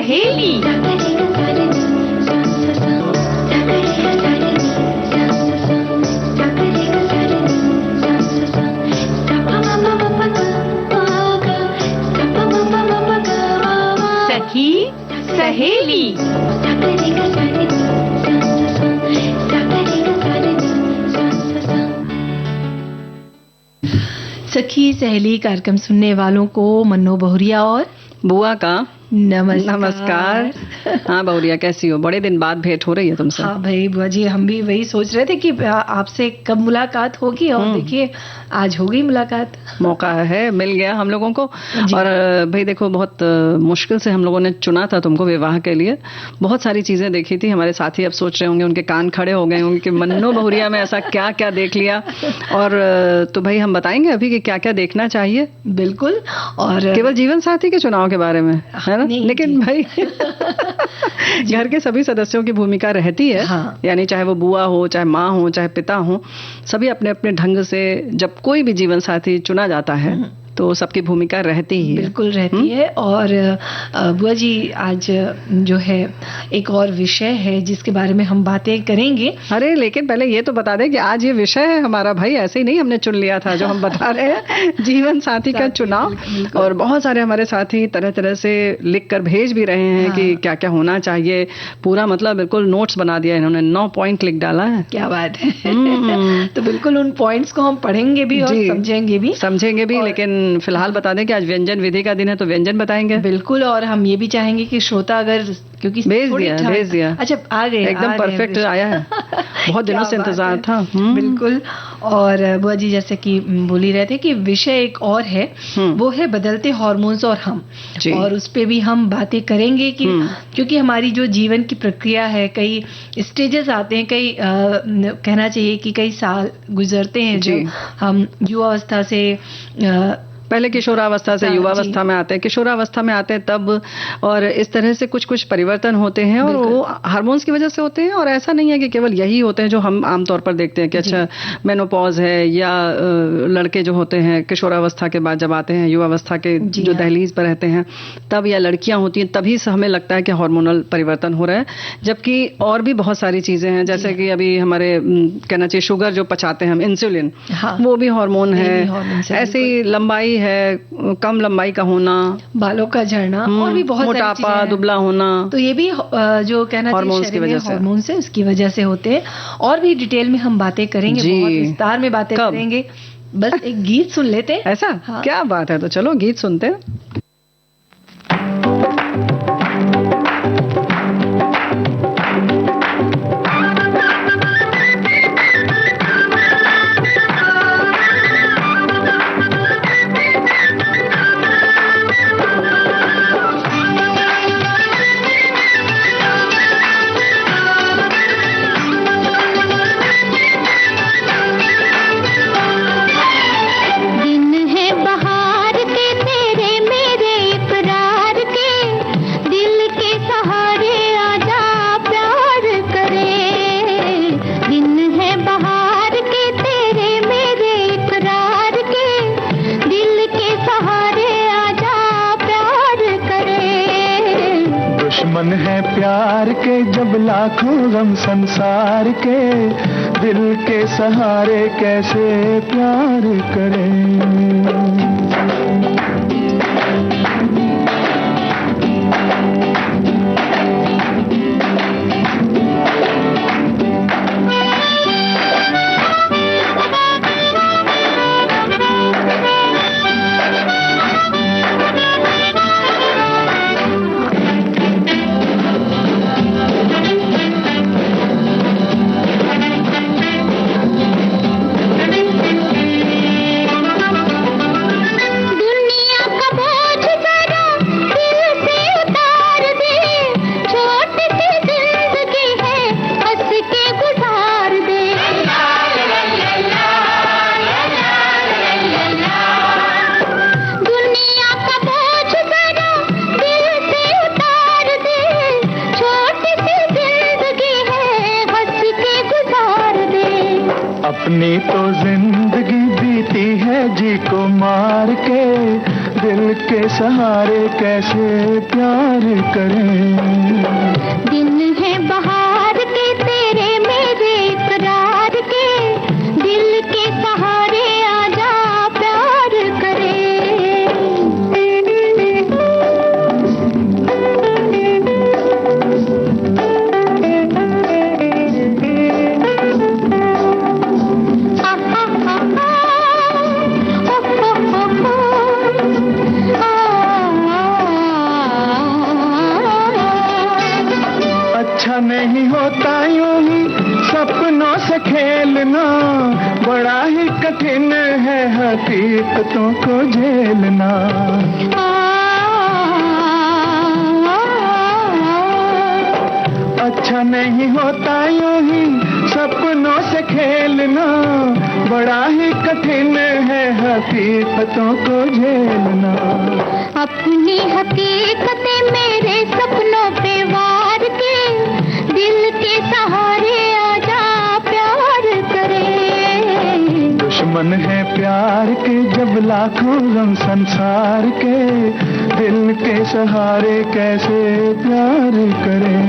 सहेली। सखी सहेली। सखी सहेली कार्यक्रम सुनने वालों को मन्नो बहुरिया और बुआ का नमस्कार। हाँ बहुरिया, कैसी हो? बड़े दिन बाद भेंट हो रही है तुमसे। हाँ भाई बुआ जी, हम भी वही सोच रहे थे कि आपसे कब मुलाकात होगी, और देखिए आज हो गई मुलाकात। मौका है, मिल गया हम लोगों को। और भाई देखो, बहुत मुश्किल से हम लोगों ने चुना था तुमको विवाह के लिए। बहुत सारी चीजें देखी थी। हमारे साथी अब सोच रहे होंगे, उनके कान खड़े हो गए होंगे कि मन्नो बहुरिया में ऐसा क्या क्या देख लिया। और तो भाई हम बताएंगे अभी कि क्या क्या देखना चाहिए। बिल्कुल। और केवल जीवन साथी के चुनाव के बारे में, है ना? लेकिन भाई घर के सभी सदस्यों की भूमिका रहती है। हाँ। यानी चाहे वो बुआ हो, चाहे माँ हो, चाहे पिता हो, सभी अपने अपने ढंग से जब कोई भी जीवन साथी चुना जाता है तो सबकी भूमिका रहती ही है। बिल्कुल रहती है। और बुआ जी, आज जो है एक और विषय है जिसके बारे में हम बातें करेंगे। अरे लेकिन पहले ये तो बता दें कि आज ये विषय है हमारा, भाई ऐसे ही नहीं हमने चुन लिया था। जो हम बता रहे हैं जीवन साथी का चुनाव। और बहुत सारे हमारे साथी तरह तरह से लिख कर भेज भी रहे हैं कि क्या क्या होना चाहिए। पूरा मतलब बिल्कुल नोट्स बना दिया इन्होंने, 9 पॉइंट लिख डाला है। क्या बात है। तो बिल्कुल उन पॉइंट्स को हम पढ़ेंगे भी और समझेंगे भी। लेकिन फिलहाल बता दें कि आज व्यंजन विधि का दिन है तो व्यंजन बताएंगे। बिल्कुल। और हम ये भी चाहेंगे कि श्रोता अगर, क्योंकि भेज दिया। अच्छा, आ गए, एकदम परफेक्ट आया है। बहुत दिनों से इंतजार था। बिल्कुल। और बुआ जी, जैसे कि बोल ही रहे थे कि विषय एक और है, वो है बदलते हार्मोन्स और हम। और उस पे भी हम बातें करेंगे कि क्योंकि हमारी जो जीवन की प्रक्रिया है, कई स्टेजेस आते हैं, कई कहना चाहिए कि कई साल गुजरते हैं जो हम युवावस्था से पहले किशोरावस्था से युवावस्था में आते हैं, किशोरावस्था में आते हैं तब, और इस तरह से कुछ कुछ परिवर्तन होते हैं और वो हार्मोन्स की वजह से होते हैं। और ऐसा नहीं है कि केवल यही होते हैं जो हम आमतौर पर देखते हैं कि अच्छा मेनोपॉज है, या लड़के जो होते हैं किशोरावस्था के बाद जब आते हैं युवावस्था के जो दहलीज पर रहते हैं तब, या लड़कियां होती हैं तभी से हमें लगता है कि हार्मोनल परिवर्तन हो रहा है। जबकि और भी बहुत सारी चीजें हैं, जैसे कि अभी हमारे कहना चाहिए शुगर जो पचाते हैं हम, इंसुलिन, वो भी हार्मोन है। ऐसे ही लंबाई है, कम लंबाई का होना, बालों का झड़ना, और भी बहुत मोटापा, दुबला होना, तो ये भी जो कहना हार्मोन्स की वजह से, हार्मोन से, उसकी वजह से होते हैं। और भी डिटेल में हम बातें करेंगे, बहुत विस्तार में बातें करेंगे। बस एक गीत सुन लेते हैं। ऐसा? क्या बात है, तो चलो गीत सुनते हैं। दुश्मन है प्यार के जब लाखों गम संसार के, दिल के सहारे कैसे प्यार करें। अपनी तो जिंदगी बीती है जी को मार के, दिल के सहारे कैसे प्यार करें। दिन है बहार के तेरे मेरे इकरार के, दिल के सहारे आजा प्यार करें। अच्छा नहीं होता यूं ही सपनों से खेलना, बड़ा ही कठिन है हकीकतों को झेलना। अच्छा नहीं होता यूं ही सपनों से खेलना, बड़ा ही कठिन है हकीकतों को झेलना। अपनी हकीकतें मेरे सपनों पे वार के, दिल के सहारे आजा प्यार करें। दुश्मन है प्यार के जब लाखों गम संसार के, दिल के सहारे कैसे प्यार करें।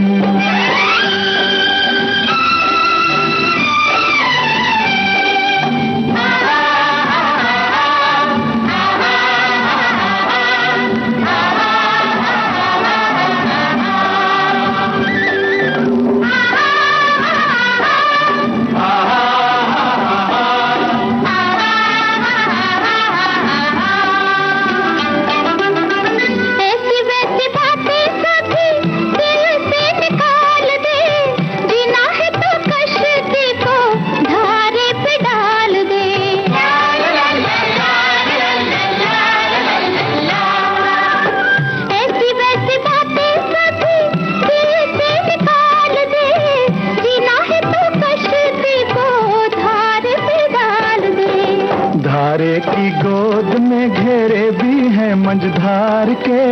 धारे की गोद में घेरे भी हैं मंझधार के,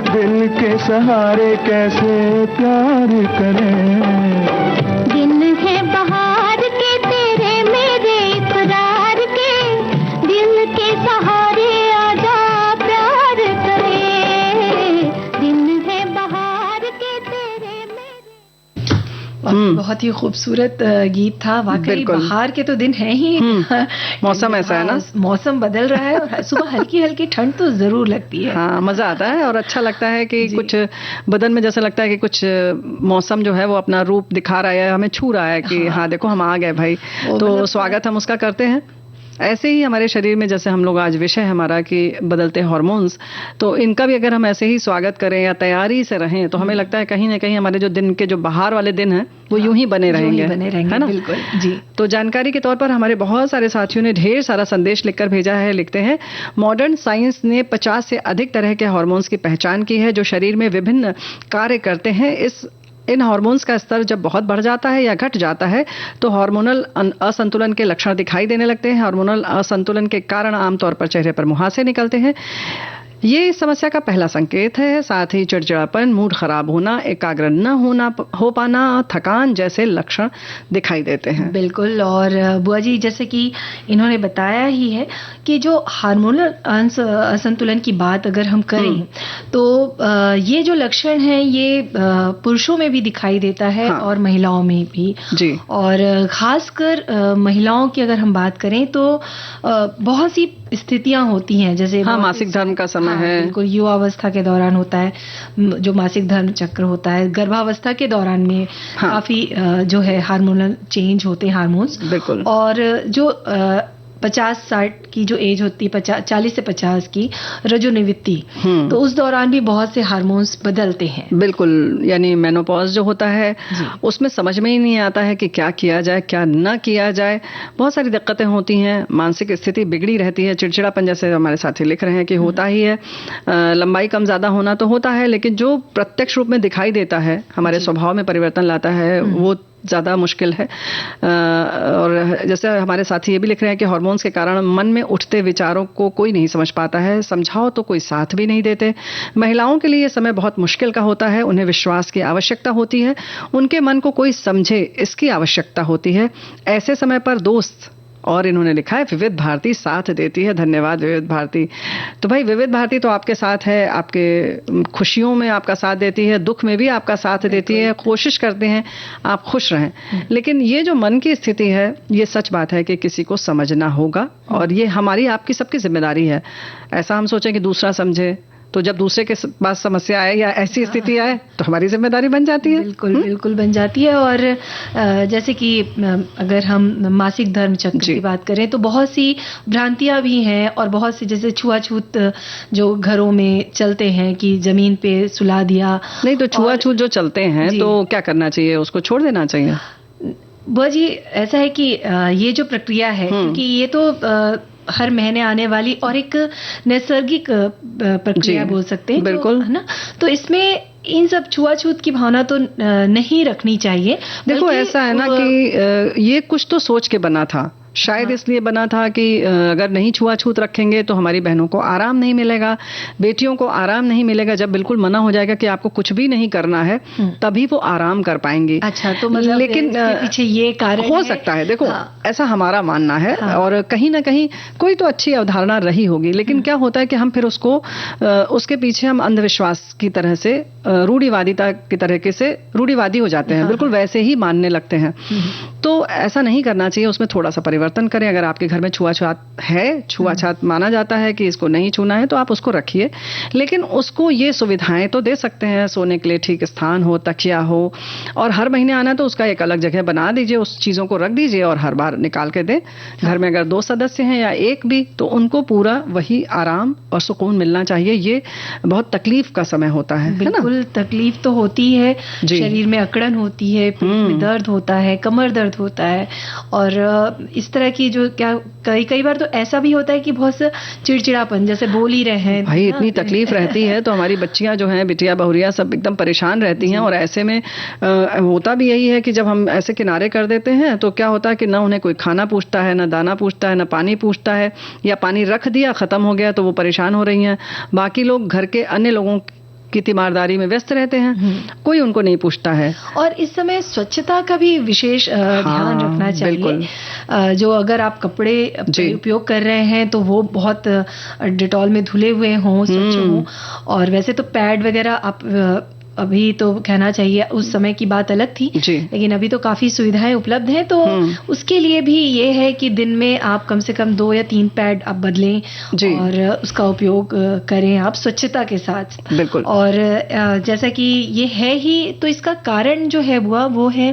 दिल के सहारे कैसे प्यार करें। दिन है बहार के तेरे मेरे इकरार के, दिल के सहारे आजा प्यार करें। दिन है बहार के तेरे मेरे। बहुत ही खूबसूरत गीत था वाकई। बहार के तो दिन है ही, मौसम ऐसा है ना, मौसम बदल रहा है और सुबह हल्की हल्की ठंड तो जरूर लगती है। हाँ, मजा आता है और अच्छा लगता है कि कुछ बदन में जैसा लगता है कि कुछ मौसम जो है वो अपना रूप दिखा रहा है, हमें छू रहा है कि हाँ देखो हम आ गए भाई, तो स्वागत हम उसका करते हैं। ऐसे ही हमारे शरीर में, जैसे हम लोग आज विषय है हमारा कि बदलते हार्मोन्स, तो इनका भी अगर हम ऐसे ही स्वागत करें या तैयारी से रहें तो हमें लगता है कहीं ना कहीं हमारे जो दिन के जो बाहर वाले दिन हैं वो यूं ही बने रहेंगे, है ना। बिल्कुल जी। तो जानकारी के तौर पर हमारे बहुत सारे साथियों ने ढेर सारा संदेश लिखकर भेजा है। लिखते हैं, मॉडर्न साइंस ने 50 से अधिक तरह के हार्मोन्स की पहचान की है जो शरीर में विभिन्न कार्य करते हैं। इन हार्मोन्स का स्तर जब बहुत बढ़ जाता है या घट जाता है तो हार्मोनल असंतुलन के लक्षण दिखाई देने लगते हैं। हार्मोनल असंतुलन के कारण आमतौर पर चेहरे पर मुहासे निकलते हैं। ये इस समस्या का पहला संकेत है। साथ ही चिड़चिड़ापन, मूड खराब होना, एकाग्र न हो पाना, थकान जैसे लक्षण दिखाई देते हैं। बिल्कुल। और बुआ जी, जैसे कि इन्होंने बताया ही है कि जो हार्मोनल असंतुलन की बात अगर हम करें तो ये जो लक्षण है ये पुरुषों में भी दिखाई देता है और महिलाओं में भी जी। और खासकर महिलाओं की अगर हम बात करें तो बहुत सी स्थितियां होती हैं, जैसे मासिक धर्म का समय है। बिल्कुल, युवावस्था के दौरान होता है जो मासिक धर्म चक्र होता है, गर्भावस्था के दौरान में काफी जो है हार्मोनल चेंज होते हैं हार्मोन्स। बिल्कुल। और जो 50-60 की जो एज होती है, 40 से 50 की रजोनिवृत्ति, तो उस दौरान भी बहुत से हार्मोन्स बदलते हैं। बिल्कुल, यानी मेनोपॉज जो होता है उसमें समझ में ही नहीं आता है कि क्या किया जाए क्या न किया जाए। बहुत सारी दिक्कतें होती हैं, मानसिक स्थिति बिगड़ी रहती है, चिड़चिड़ापन जैसे हमारे साथी लिख रहे हैं कि होता ही है, लंबाई कम ज्यादा होना तो होता है, लेकिन जो प्रत्यक्ष रूप में दिखाई देता है, हमारे स्वभाव में परिवर्तन लाता है, वो ज़्यादा मुश्किल है। और जैसे हमारे साथी ये भी लिख रहे हैं कि हार्मोन्स के कारण मन में उठते विचारों को कोई नहीं समझ पाता है, समझाओ तो कोई साथ भी नहीं देते। महिलाओं के लिए ये समय बहुत मुश्किल का होता है, उन्हें विश्वास की आवश्यकता होती है, उनके मन को कोई समझे इसकी आवश्यकता होती है। ऐसे समय पर दोस्त और इन्होंने लिखा है विविध भारती साथ देती है। धन्यवाद विविध भारती। तो भाई विविध भारती तो आपके साथ है, आपके खुशियों में आपका साथ देती है, दुख में भी आपका साथ देती है, कोशिश करते हैं आप खुश रहें। लेकिन ये जो मन की स्थिति है, ये सच बात है कि किसी को समझना होगा और ये हमारी आपकी सबकी जिम्मेदारी है। ऐसा हम सोचें कि दूसरा समझे, तो जब दूसरे के पास समस्या आए या ऐसी स्थिति आए तो हमारी जिम्मेदारी बन जाती है। बिल्कुल बिल्कुल बन जाती है। और जैसे कि अगर हम मासिक धर्म चक्र की बात करें तो बहुत सी भ्रांतियां भी हैं और बहुत सी जैसे छुआछूत जो घरों में चलते हैं कि जमीन पे सुला दिया। नहीं तो छुआछूत जो चलते हैं तो क्या करना चाहिए, उसको छोड़ देना चाहिए? बुआ जी ऐसा है कि ये जो प्रक्रिया है, क्योंकि ये तो हर महीने आने वाली और एक नैसर्गिक प्रक्रिया बोल सकते हैं, बिल्कुल है ना। तो इसमें इन सब छुआछूत की भावना तो नहीं रखनी चाहिए। देखो ऐसा है ना कि ये कुछ तो सोच के बना था, शायद इसलिए बना था कि अगर नहीं छुआछूत रखेंगे तो हमारी बहनों को आराम नहीं मिलेगा, बेटियों को आराम नहीं मिलेगा। जब बिल्कुल मना हो जाएगा कि आपको कुछ भी नहीं करना है, तभी वो आराम कर पाएंगे। अच्छा, तो मतलब लेकिन पीछे ये कारण हो सकता है। देखो ऐसा हमारा मानना है और कहीं ना कहीं कोई तो अच्छी अवधारणा रही होगी, लेकिन क्या होता है कि हम फिर उसको उसके पीछे हम अंधविश्वास की तरह से, रूढ़िवादिता की तरीके से रूढ़िवादी हो जाते हैं, बिल्कुल वैसे ही मानने लगते हैं। तो ऐसा नहीं करना चाहिए, उसमें थोड़ा सा परिवर्तन करें। अगर आपके घर में छुआछूत है, छुआछूत माना जाता है कि इसको नहीं छूना है, तो आप उसको रखिए, लेकिन उसको ये सुविधाएं तो दे सकते हैं, सोने के लिए ठीक स्थान हो, तकिया हो, और हर महीने आना तो उसका एक अलग जगह बना दीजिए, उस चीजों को रख दीजिए और हर बार निकाल के दें। घर में अगर 2 सदस्य हैं या एक भी, तो उनको पूरा वही आराम और सुकून मिलना चाहिए। ये बहुत तकलीफ का समय होता है। बिल्कुल तकलीफ तो होती है, शरीर में अकड़न होती है, पेट में दर्द होता है, कमर दर्द होता है, और इस तरह की जो क्या कई बार तो ऐसा भी होता है कि बहुत सा चिड़चिड़ापन, जैसे बोल ही रहे हैं भाई, इतनी तकलीफ रहती है तो हमारी बच्चियां जो हैं, बिटिया बहुरिया सब एकदम परेशान रहती हैं। और ऐसे में होता भी यही है कि जब हम ऐसे किनारे कर देते हैं तो क्या होता है कि ना उन्हें कोई खाना पूछता है, ना दाना पूछता है, ना पानी पूछता है, या पानी रख दिया खत्म हो गया तो वो परेशान हो रही हैं। बाकी लोग घर के अन्य लोगों की तीमारदारी में व्यस्त रहते हैं, कोई उनको नहीं पूछता है। और इस समय स्वच्छता का भी विशेष ध्यान रखना चाहिए। जो अगर आप कपड़े उपयोग कर रहे हैं तो वो बहुत डिटॉल में धुले हुए हों, स्वच्छ हों। और वैसे तो पैड वगैरह आप अभी तो कहना चाहिए, उस समय की बात अलग थी, लेकिन अभी तो काफी सुविधाएं उपलब्ध हैं, तो उसके लिए भी ये है कि दिन में आप कम से कम 2 या 3 पैड आप बदलें और उसका उपयोग करें आप स्वच्छता के साथ। बिल्कुल। और जैसा कि ये है ही, तो इसका कारण जो है वो है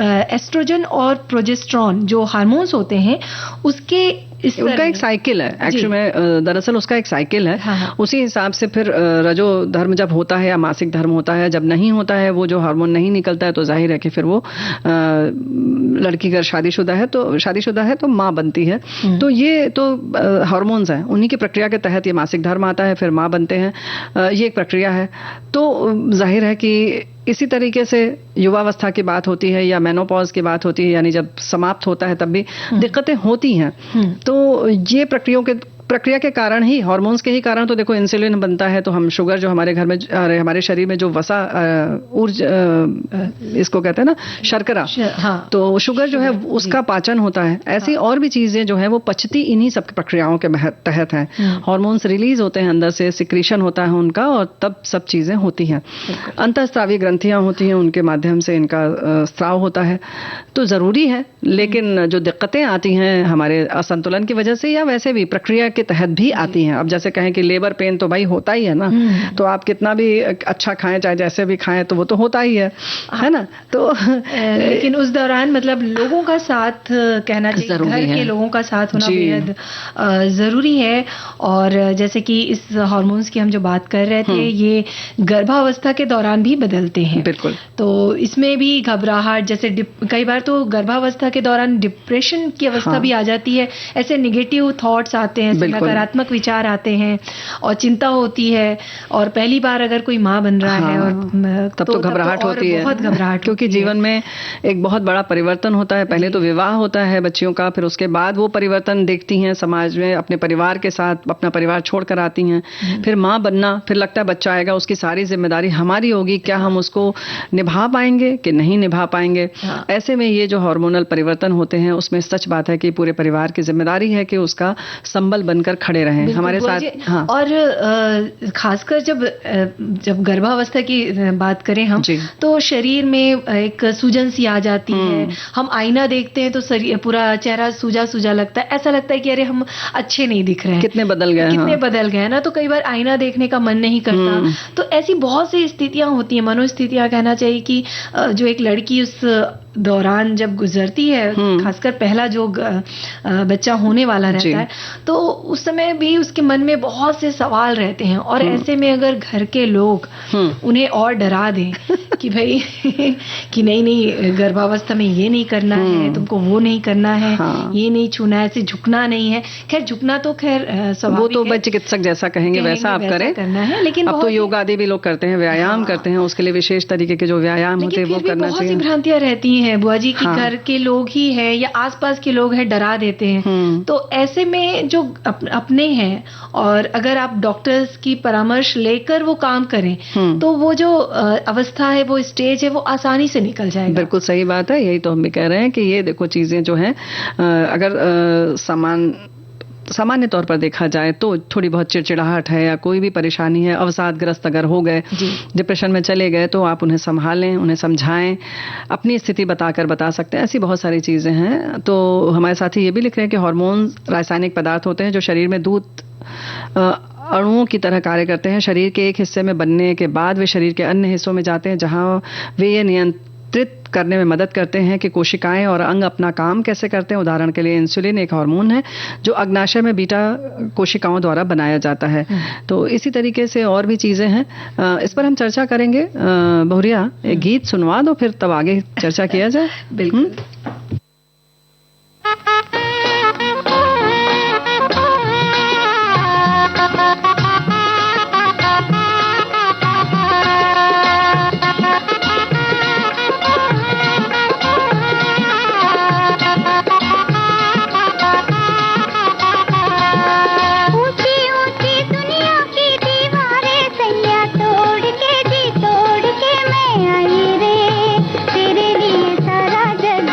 एस्ट्रोजन और प्रोजेस्टेरॉन जो हार्मोन्स होते हैं, उसके उनका एक साइकिल है एक्चुअली में, दरअसल उसका एक साइकिल है। उसी हिसाब से फिर रजो धर्म जब होता है या मासिक धर्म होता है, जब नहीं होता है वो जो हार्मोन नहीं निकलता है, तो जाहिर है कि फिर वो लड़की अगर शादीशुदा है तो माँ बनती है। तो ये तो हार्मोन्स हैं, उन्हीं की प्रक्रिया के तहत ये मासिक धर्म आता है, फिर माँ बनते हैं। ये एक प्रक्रिया है। तो जाहिर है कि इसी तरीके से युवावस्था की बात होती है या मेनोपॉज की बात होती है, यानी जब समाप्त होता है तब भी दिक्कतें होती हैं। तो ये प्रक्रिया के कारण ही, हार्मोन्स के ही कारण, तो देखो इंसुलिन बनता है, तो हम शुगर जो हमारे घर में, हमारे शरीर में जो वसा ऊर्जा, इसको कहते हैं ना शर्करा, तो शुगर जो है उसका पाचन होता है। ऐसी और भी चीजें जो है वो पचती इन्हीं सब प्रक्रियाओं के तहत हैं। हार्मोन्स रिलीज होते हैं अंदर से, सिक्रीशन होता है उनका, और तब सब चीजें होती हैं। अंतःस्रावी ग्रंथियां होती हैं, उनके माध्यम से इनका स्राव होता है। तो जरूरी है, लेकिन जो दिक्कतें आती हैं हमारे असंतुलन की वजह से या वैसे भी प्रक्रिया के तहत भी आती हैं। अब जैसे कहें कि लेबर पेन तो भाई होता ही है ना, तो आप कितना भी अच्छा खाएं, चाहे जैसे भी खाएं, तो वो तो होता ही है ना। तो लेकिन उस दौरान मतलब लोगों का साथ, कहना चाहिए घर के लोगों का साथ होना बेहद जरूरी है। और जैसे कि इस हार्मोन्स की हम जो बात कर रहे थे, ये गर्भावस्था के दौरान भी बदलते हैं। बिल्कुल। तो इसमें भी घबराहट, जैसे कई बार तो गर्भावस्था के दौरान डिप्रेशन की अवस्था भी आ जाती है, ऐसे निगेटिव थॉट्स आते हैं, नकारात्मक विचार आते हैं और चिंता होती है। और पहली बार अगर कोई माँ बन रहा है और तब तो घबराहट होती है, बहुत घबराहट, क्योंकि जीवन में एक बहुत बड़ा परिवर्तन होता है। पहले तो विवाह होता है बच्चियों का, फिर उसके बाद वो परिवर्तन देखती हैं समाज में, अपने परिवार के साथ अपना परिवार छोड़कर आती हैं, फिर माँ बनना, फिर लगता है बच्चा आएगा, उसकी सारी जिम्मेदारी हमारी होगी, क्या हम उसको निभा पाएंगे कि नहीं निभा पाएंगे। ऐसे में ये जो हार्मोनल परिवर्तन होते हैं उसमें सच बात है कि पूरे परिवार की जिम्मेदारी है कि उसका संबल बनकर खड़े रहें हमारे साथ। हाँ। और खासकर जब गर्भावस्था की बात करें हम, तो शरीर में एक सूजन सी आ जाती है। हम आईना देखते हैं तो पूरा चेहरा सूजा सूजा लगता है, ऐसा लगता है कि अरे हम अच्छे नहीं दिख रहे हैं, कितने बदल गए ना। तो कई बार आईना देखने का मन नहीं करता। तो ऐसी बहुत सी स्थितियां होती हैं, मनोस्थितियां कहना चाहिए, कि जो एक लड़की उस दौरान जब गुजरती है, खासकर पहला जो बच्चा होने वाला रहता है, तो उस समय भी उसके मन में बहुत से सवाल रहते हैं। और ऐसे में अगर घर के लोग उन्हें और डरा दें कि भाई कि नहीं गर्भावस्था में ये नहीं करना है, तुमको वो नहीं करना है, ये नहीं छूना है, ऐसे झुकना नहीं है। खैर झुकना तो खैर स्वाभाविक वो तो चिकित्सक जैसा कहेंगे वैसा आप करें, करना है। लेकिन अब तो योग आदि भी लोग करते हैं, व्यायाम करते हैं, उसके लिए विशेष तरीके के जो व्यायाम होते हैं वो करना चाहिए। बहुत सी भ्रांतियां रहती हैं बुआ जी कि घर के लोग ही है या आसपास के लोग हैं डरा देते हैं। तो ऐसे में जो अपने हैं, और अगर आप डॉक्टर्स की परामर्श लेकर वो काम करें, तो वो जो अवस्था है, वो स्टेज है, वो आसानी से निकल जाएगा। बिल्कुल सही बात है, यही तो हम भी कह रहे हैं कि ये देखो चीजें जो हैं, अगर सामान्य तौर पर देखा जाए तो थोड़ी बहुत चिड़चिड़ाहट है या कोई भी परेशानी है, अवसादग्रस्त अगर हो गए, डिप्रेशन में चले गए, तो आप उन्हें संभालें, उन्हें समझाएं, अपनी स्थिति बता सकते हैं। ऐसी बहुत सारी चीजें हैं। तो हमारे साथी ये भी लिख रहे हैं कि हार्मोन रासायनिक पदार्थ होते हैं जो शरीर में दूध अणुओं की तरह कार्य करते हैं। शरीर के एक हिस्से में बनने के बाद वे शरीर के अन्य हिस्सों में जाते हैं, जहां वे ये नियंत्रित करने में मदद करते हैं कि कोशिकाएं और अंग अपना काम कैसे करते हैं। उदाहरण के लिए इंसुलिन एक हार्मोन है जो अग्नाशय में बीटा कोशिकाओं द्वारा बनाया जाता है। तो इसी तरीके से और भी चीजें हैं, इस पर हम चर्चा करेंगे। बहुरिया एक गीत सुनवा दो, फिर तब आगे चर्चा किया जाए। बिल्कुल। तोड़ के मैं आई रे, तेरे लिए सारा जग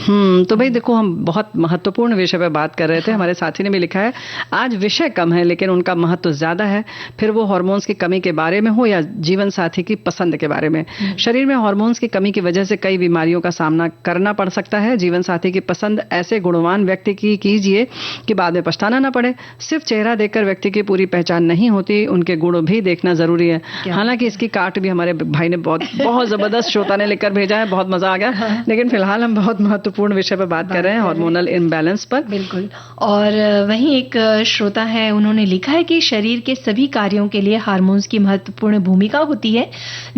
तो भाई देखो, हम बहुत महत्वपूर्ण विषय पे बात कर रहे थे। हमारे साथी ने भी लिखा है, आज विषय कम है लेकिन उनका महत्व ज्यादा है, फिर वो हार्मोन्स की कमी के बारे में हो या जीवन साथी की पसंद के बारे में। शरीर में हार्मोन्स की कमी की वजह से कई बीमारियों का सामना करना पड़ सकता है। जीवन साथी की पसंद ऐसे गुणवान व्यक्ति की कीजिए कि बाद में पछताना ना पड़े। सिर्फ चेहरा देखकर व्यक्ति की पूरी पहचान नहीं होती, उनके गुण भी देखना जरूरी है। हालांकि इसकी काट भी हमारे भाई ने बहुत जबरदस्त श्रोता ने लिखकर भेजा है, बहुत मजा आ गया। लेकिन फिलहाल हम बहुत महत्वपूर्ण विषय पर बात कर रहे हैं, हार्मोनल इम्बैलेंस पर। बिल्कुल। और वहीं एक श्रोता है, उन्होंने लिखा है कि शरीर के सभी कार्यों के लिए हार्मोन्स की महत्वपूर्ण भूमिका होती है।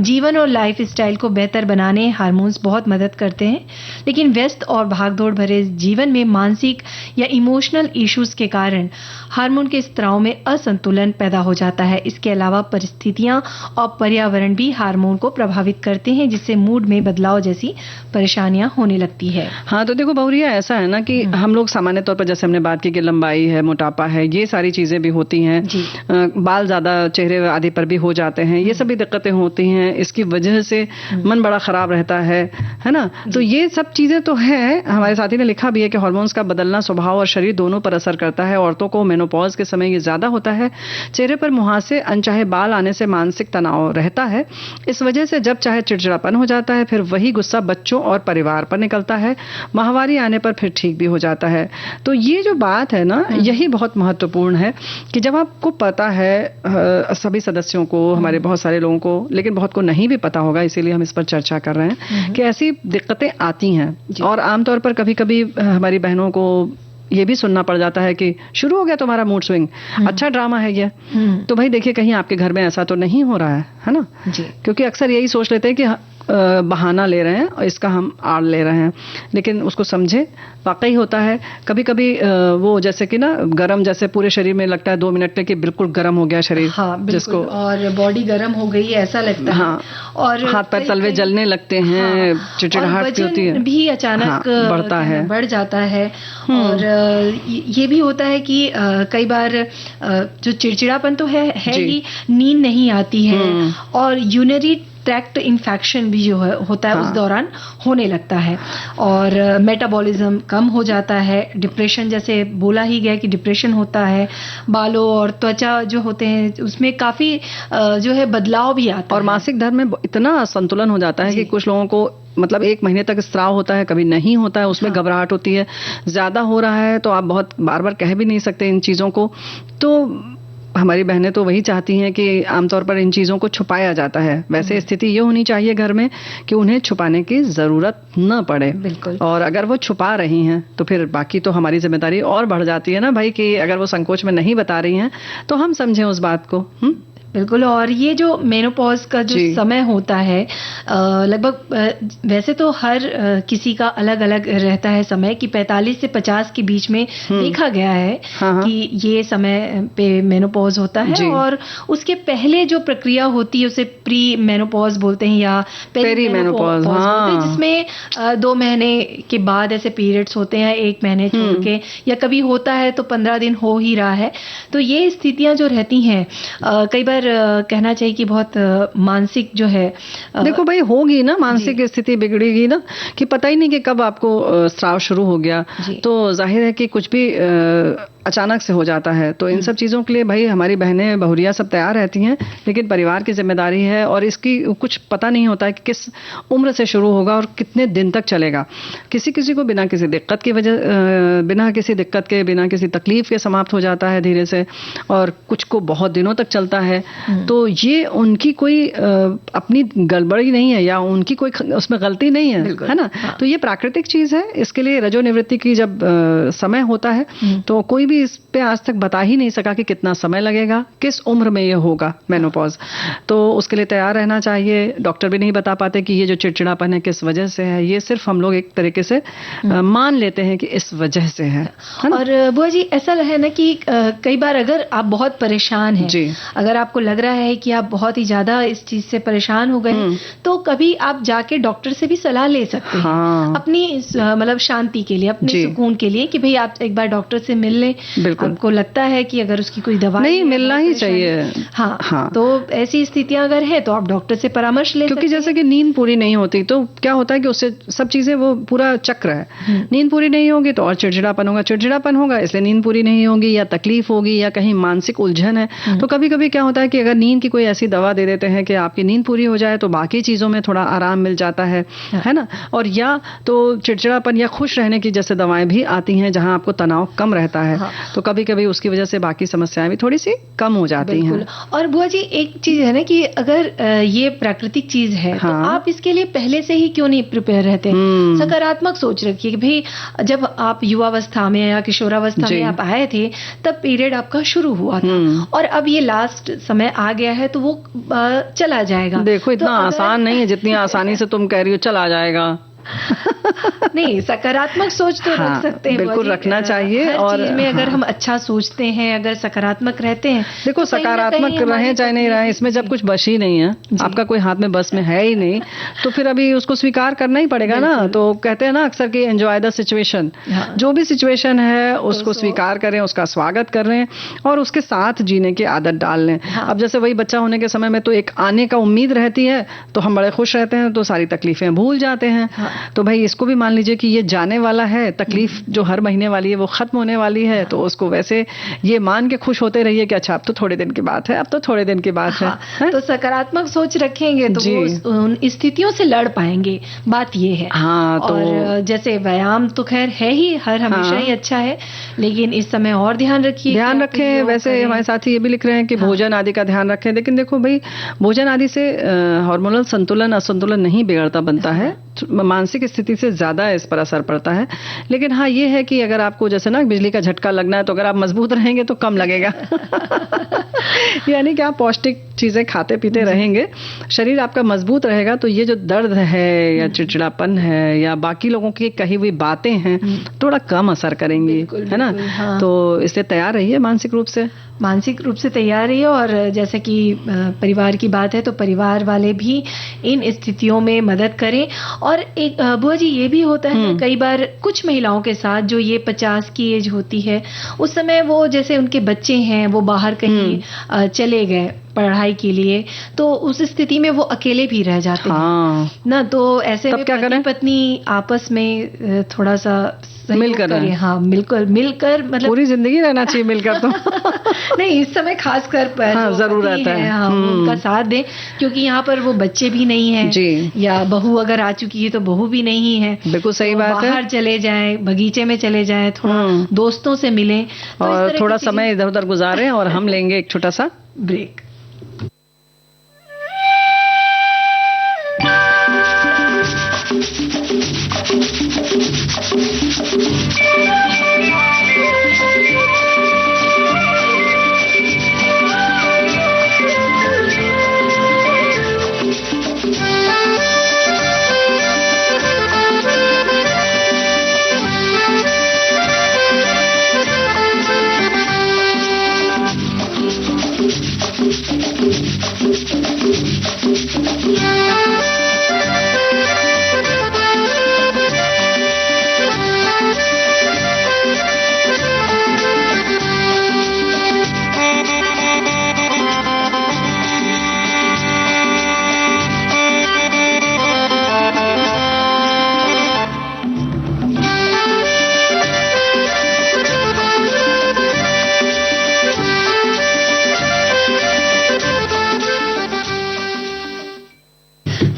जीवन और लाइफ स्टाइल को बेहतर बनाने हार्मोन्स बहुत मदद करते हैं, लेकिन व्यस्त और भागदौड़ भरे जीवन में मानसिक या इमोशनल इश्यूज के कारण हार्मोन के स्तरों में असंतुलन पैदा हो जाता है। इसके अलावा परिस्थितियां और पर्यावरण भी हार्मोन को प्रभावित करते हैं, जिससे मूड में बदलाव जैसी परेशानियां होने लगती है। हाँ, तो देखो बहुरिया, ऐसा है ना कि हम लोग सामान्य तौर पर, जैसे हमने बात की कि लंबाई है, मोटापा है, ये सारी चीजें भी होती हैं, बाल ज्यादा चेहरे आदि पर भी हो जाते हैं, ये सभी दिक्कतें होती हैं। इसकी वजह से मन बड़ा खराब रहता है ना। तो ये सब चीजें तो है। हमारे साथी ने लिखा भी है कि हार्मोन्स का बदलना स्वभाव और शरीर दोनों पर असर करता है। औरतों को मेनोपॉज के समय ये ज्यादा होता है। चेहरे पर मुहासे, अनचाहे बाल आने से मानसिक तनाव रहता है। इस वजह से जब चाहे चिड़चिड़ापन हो जाता है, फिर वही गुस्सा बच्चों और परिवार पर निकलता है। माहवारी आने पर फिर ठीक भी हो जाता है। तो ये जो बात है ना, यही बहुत महत्वपूर्ण है कि जब आपको पता है, सभी सदस्यों को, हमारे बहुत सारे लोगों को, लेकिन बहुत को नहीं भी पता होगा, इसीलिए हम इस पर चर्चा कर रहे हैं कि ऐसी दिक्कतें आती हैं। और आमतौर पर कभी कभी हमारी बहनों को ये भी सुनना पड़ जाता है कि शुरू हो गया तुम्हारा मूड स्विंग, अच्छा ड्रामा है ये। तो भाई देखिए, कहीं आपके घर में ऐसा तो नहीं हो रहा है ना? क्योंकि अक्सर यही सोच लेते हैं कि बहाना ले रहे हैं और इसका हम आड़ ले रहे हैं, लेकिन उसको समझे, वाकई होता है कभी कभी वो जैसे कि ना गरम, जैसे पूरे शरीर में लगता है 2 मिनट में कि बिल्कुल गरम हो गया शरीर। हाँ, जिसको और बॉडी गरम हो गई ऐसा लगता है। हाँ, और हाथ पैर तलवे जलने लगते हैं, चिड़चिड़ाहट होती है, भी अचानक बढ़ता है, बढ़ जाता है। और ये भी होता है कि कई बार जो चिड़चिड़ापन तो है ही, नींद नहीं आती है, और यूरिनरी ट्रैक्ट इन्फेक्शन भी जो होता है उस दौरान होने लगता है, और मेटाबॉलिज्म कम हो जाता है। डिप्रेशन, जैसे बोला ही गया कि डिप्रेशन होता है। बालों और त्वचा जो होते हैं उसमें काफी जो है बदलाव भी आता है। और मासिक धर्म में इतना असंतुलन हो जाता है कि कुछ लोगों को मतलब 1 महीने तक स्राव होता है, कभी नहीं होता है, उसमें घबराहट होती है। ज्यादा हो रहा है तो आप बहुत बार बार कह भी नहीं सकते इन चीजों को। तो हमारी बहनें तो वही चाहती हैं कि आमतौर पर इन चीजों को छुपाया जाता है। वैसे स्थिति ये होनी चाहिए घर में कि उन्हें छुपाने की जरूरत न पड़े। बिल्कुल। और अगर वो छुपा रही हैं तो फिर बाकी तो हमारी जिम्मेदारी और बढ़ जाती है ना भाई, कि अगर वो संकोच में नहीं बता रही हैं तो हम समझें उस बात को। बिल्कुल। और ये जो मेनोपॉज का जो समय होता है, लगभग वैसे तो हर किसी का अलग अलग रहता है समय, कि 45 से 50 के बीच में देखा गया है कि ये समय पे मेनोपॉज होता है। और उसके पहले जो प्रक्रिया होती है उसे प्री मेनोपॉज बोलते हैं या पेरी मेनोपॉज बोलते हैं, जिसमें 2 महीने के बाद ऐसे पीरियड्स होते हैं, 1 महीने छोड़ के, या कभी होता है तो 15 दिन हो ही रहा है। तो ये स्थितियां जो रहती हैं, कई बार कहना चाहिए कि बहुत मानसिक जो है, देखो भाई होगी ना, मानसिक स्थिति बिगड़ेगी ना, कि पता ही नहीं कि कब आपको स्राव शुरू हो गया। तो जाहिर है कि कुछ भी अचानक से हो जाता है। तो इन सब चीजों के लिए भाई हमारी बहनें बहुरिया सब तैयार रहती हैं, लेकिन परिवार की जिम्मेदारी है। और इसकी कुछ पता नहीं होता है कि किस उम्र से शुरू होगा और कितने दिन तक चलेगा। किसी किसी को बिना किसी दिक्कत की वजह, बिना किसी दिक्कत के, बिना किसी तकलीफ के समाप्त हो जाता है धीरे से, और कुछ को बहुत दिनों तक चलता है। तो ये उनकी कोई अपनी गड़बड़ी नहीं है या उनकी कोई उसमें गलती नहीं है ना। तो ये प्राकृतिक चीज है। इसके लिए रजोनिवृत्ति की जब समय होता है तो कोई भी इस पे आज तक बता ही नहीं सका कि कितना समय लगेगा, किस उम्र में ये होगा मेनोपॉज। तो उसके लिए तैयार रहना चाहिए। डॉक्टर भी नहीं बता पाते कि ये जो चिड़चिड़ापन है किस वजह से है, ये सिर्फ हम लोग एक तरीके से मान लेते हैं कि इस वजह से है। और बुआ जी, ऐसा है ना कि कई बार अगर आप बहुत परेशान हैं, अगर आपको लग रहा है कि आप बहुत ही ज्यादा इस चीज से परेशान हो गए, तो कभी आप जाके डॉक्टर से भी सलाह ले सकते हैं अपनी मतलब शांति के लिए, अपने सुकून के लिए, कि भाई आप एक बार डॉक्टर से मिल लें आपको लगता है कि अगर उसकी कोई दवा नहीं, मिलना ही चाहिए। हाँ, तो ऐसी स्थितियां अगर है तो आप डॉक्टर से परामर्श ले सकते हैं। क्योंकि जैसे कि नींद पूरी नहीं होती तो क्या होता है कि उससे सब चीजें, वो पूरा चक्र है। नींद पूरी नहीं होगी तो और चिड़चिड़ापन होगा, इसलिए नींद पूरी नहीं होगी, या तकलीफ होगी, या कहीं मानसिक उलझन है। तो कभी कभी क्या होता है कि अगर नींद की कोई ऐसी दवा दे देते हैं कि आपकी नींद पूरी हो जाए तो बाकी चीजों में थोड़ा आराम मिल जाता है ना। और या तो चिड़चिड़ापन या खुश रहने की जैसे दवाएं भी आती हैं जहां आपको तनाव कम रहता है। तो कभी कभी उसकी वजह से बाकी समस्याएं भी थोड़ी सी कम हो जाती हैं। और बुआ जी, एक चीज है ना कि अगर ये प्राकृतिक चीज है तो आप इसके लिए पहले से ही क्यों नहीं प्रिपेयर रहते? सकारात्मक सोच रखिए कि भाई जब आप युवावस्था में या किशोरावस्था में आप आए थे तब पीरियड आपका शुरू हुआ था, और अब ये लास्ट समय आ गया है तो वो चला जाएगा। देखो, इतना आसान नहीं है जितनी आसानी से तुम कह रही हो चला जाएगा। नहीं, सकारात्मक सोच तो रख सकते हैं, बिल्कुल रखना चाहिए। हर और चीज में अगर हम अच्छा सोचते हैं, अगर सकारात्मक रहते हैं, देखो सकारात्मक रहें चाहे नहीं रहें, इसमें जब कुछ बस ही नहीं है, आपका कोई हाथ में बस में है ही नहीं, तो फिर अभी उसको स्वीकार करना ही पड़ेगा ना। तो कहते हैं ना अक्सर कि एंजॉय द सिचुएशन, जो भी सिचुएशन है उसको स्वीकार करें, उसका स्वागत करें और उसके साथ जीने की आदत डाल लें। अब जैसे वही बच्चा होने के समय में तो एक आने का उम्मीद रहती है, तो हम बड़े खुश रहते हैं, तो सारी तकलीफें भूल जाते हैं। तो भाई इसको भी मान लीजिए कि ये जाने वाला है, तकलीफ जो हर महीने वाली है वो खत्म होने वाली है, तो उसको वैसे ये मान के खुश होते रहिए कि अच्छा अब तो थोड़े दिन की बात है, अब तो थोड़े दिन की बात है। तो सकारात्मक सोच रखेंगे तो वो उन स्थितियों से लड़ पाएंगे, बात ये है। तो और जैसे व्यायाम तो खैर है ही, हमेशा ही अच्छा है, लेकिन इस समय और ध्यान रखिए, ध्यान रखें। वैसे हमारे साथी ये भी लिख रहे हैं कि भोजन आदि का ध्यान रखें, लेकिन देखो भाई भोजन आदि से हार्मोनल संतुलन असंतुलन नहीं बिगड़ता बनता है, मानसिक स्थिति से ज्यादा इस पर असर पड़ता है। लेकिन हाँ ये है कि अगर आपको जैसे ना बिजली का झटका लगना है तो अगर आप मजबूत रहेंगे तो कम लगेगा। यानी कि आप पौष्टिक चीजें खाते पीते रहेंगे, शरीर आपका मजबूत रहेगा, तो ये जो दर्द है या चिड़चिड़ापन है या बाकी लोगों की कही हुई बातें हैं थोड़ा कम असर करेंगी, है ना। तो इसलिए तैयार रहिए मानसिक रूप से तैयार रहिए। और जैसे कि परिवार की बात है तो परिवार वाले भी इन स्थितियों में मदद करें। और एक बुआ जी ये भी होता है कई बार कुछ महिलाओं के साथ जो ये 50 की एज होती है, उस समय वो जैसे उनके बच्चे हैं वो बाहर कहीं चले गए पढ़ाई के लिए, तो उस स्थिति में वो अकेले भी रह जाते हैं ना। तो ऐसे में पति पत्नी आपस में थोड़ा सा मिलकर मिलकर मतलब पूरी जिंदगी रहना चाहिए मिलकर तो नहीं, इस समय खास कर पर जरूरत है उनका साथ दें, क्योंकि यहाँ पर वो बच्चे भी नहीं है या बहू अगर आ चुकी है तो बहू भी नहीं है। बिल्कुल सही बात है। बाहर चले जाएं, बगीचे में चले जाएं, थोड़ा दोस्तों से मिलें और थोड़ा समय इधर उधर गुजारें। और हम लेंगे एक छोटा सा ब्रेक।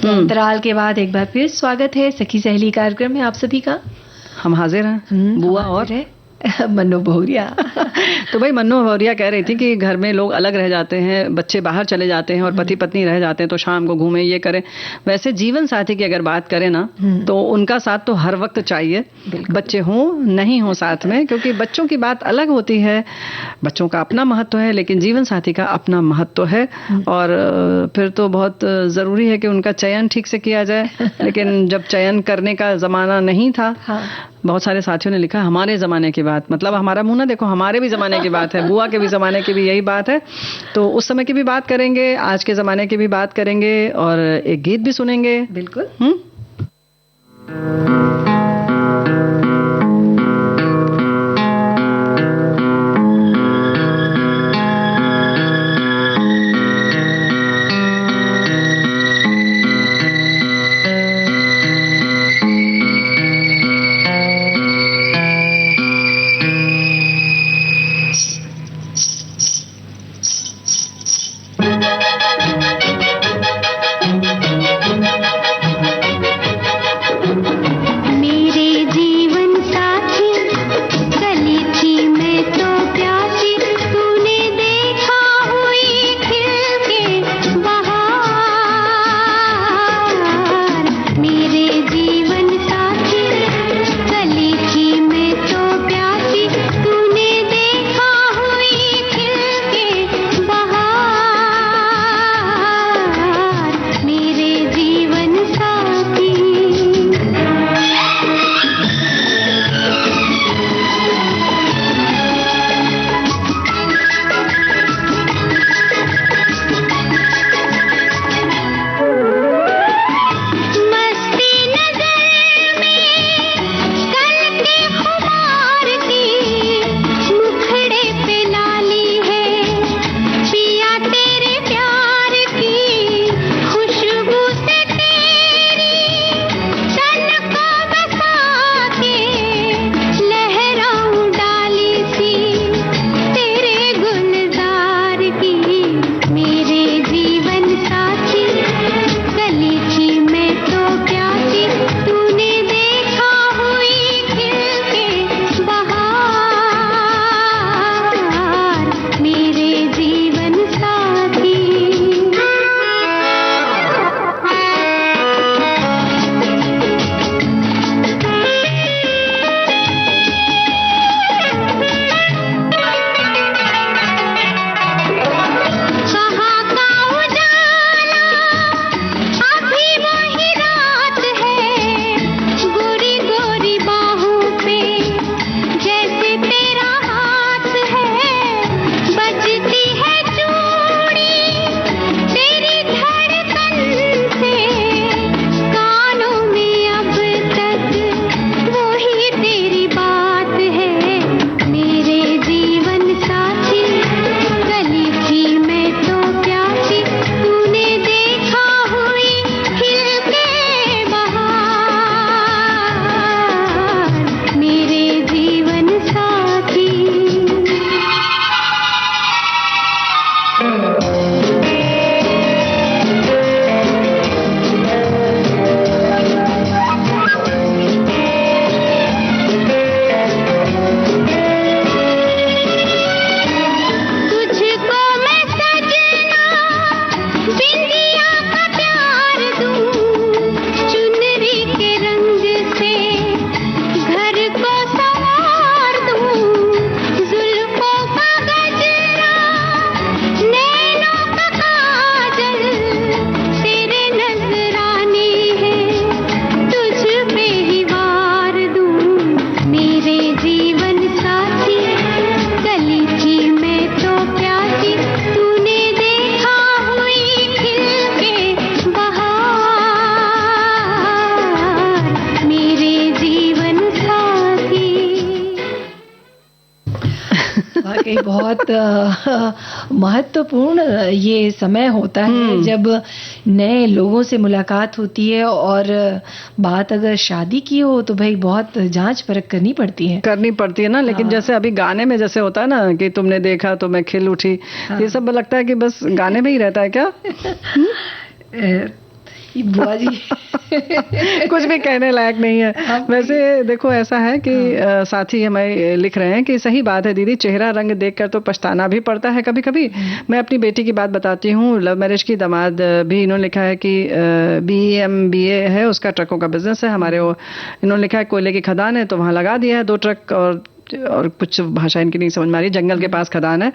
अंतराल के बाद एक बार फिर स्वागत है सखी सहेली कार्यक्रम में आप सभी का। हम हाजिर हैं बुआ और मन्नू बहुरिया। तो भाई मन्नू बहुरिया कह रही थी कि घर में लोग अलग रह जाते हैं, बच्चे बाहर चले जाते हैं और पति पत्नी रह जाते हैं, तो शाम को घूमें ये करें। वैसे जीवन साथी की अगर बात करें ना तो उनका साथ तो हर वक्त चाहिए, बच्चे हों नहीं हो साथ में, क्योंकि बच्चों की बात अलग होती है, बच्चों का अपना महत्व है लेकिन जीवन साथी का अपना महत्व है। और फिर तो बहुत जरूरी है कि उनका चयन ठीक से किया जाए। लेकिन जब चयन करने का जमाना नहीं था, बहुत सारे साथियों ने लिखा हमारे जमाने की बात, मतलब हमारा मुंह ना देखो, हमारे भी जमाने की बात है, बुआ के भी जमाने की भी यही बात है। तो उस समय की भी बात करेंगे, आज के जमाने की भी बात करेंगे और एक गीत भी सुनेंगे। बिल्कुल। वाकई बहुत महत्वपूर्ण ये समय होता है जब नए लोगों से मुलाकात होती है, और बात अगर शादी की हो तो भाई बहुत जांच परख करनी पड़ती है ना। लेकिन जैसे अभी गाने में जैसे होता है ना कि तुमने देखा तो मैं खिल उठी, ये सब लगता है कि बस गाने में ही रहता है क्या? बुआ जी कुछ भी कहने लायक नहीं है। वैसे देखो ऐसा है कि साथी हमें लिख रहे हैं कि सही बात है दीदी, चेहरा रंग देखकर तो पछताना भी पड़ता है कभी कभी। मैं अपनी बेटी की बात बताती हूँ, लव मैरिज की, दामाद भी इन्होंने लिखा है कि BMBA है, उसका ट्रकों का बिजनेस है। हमारे वो इन्होंने लिखा है कोयले की खदान है तो वहाँ लगा दिया है 2 ट्रक, और कुछ भाषा इनकी नहीं समझ में आ रही, जंगल के पास खदान है।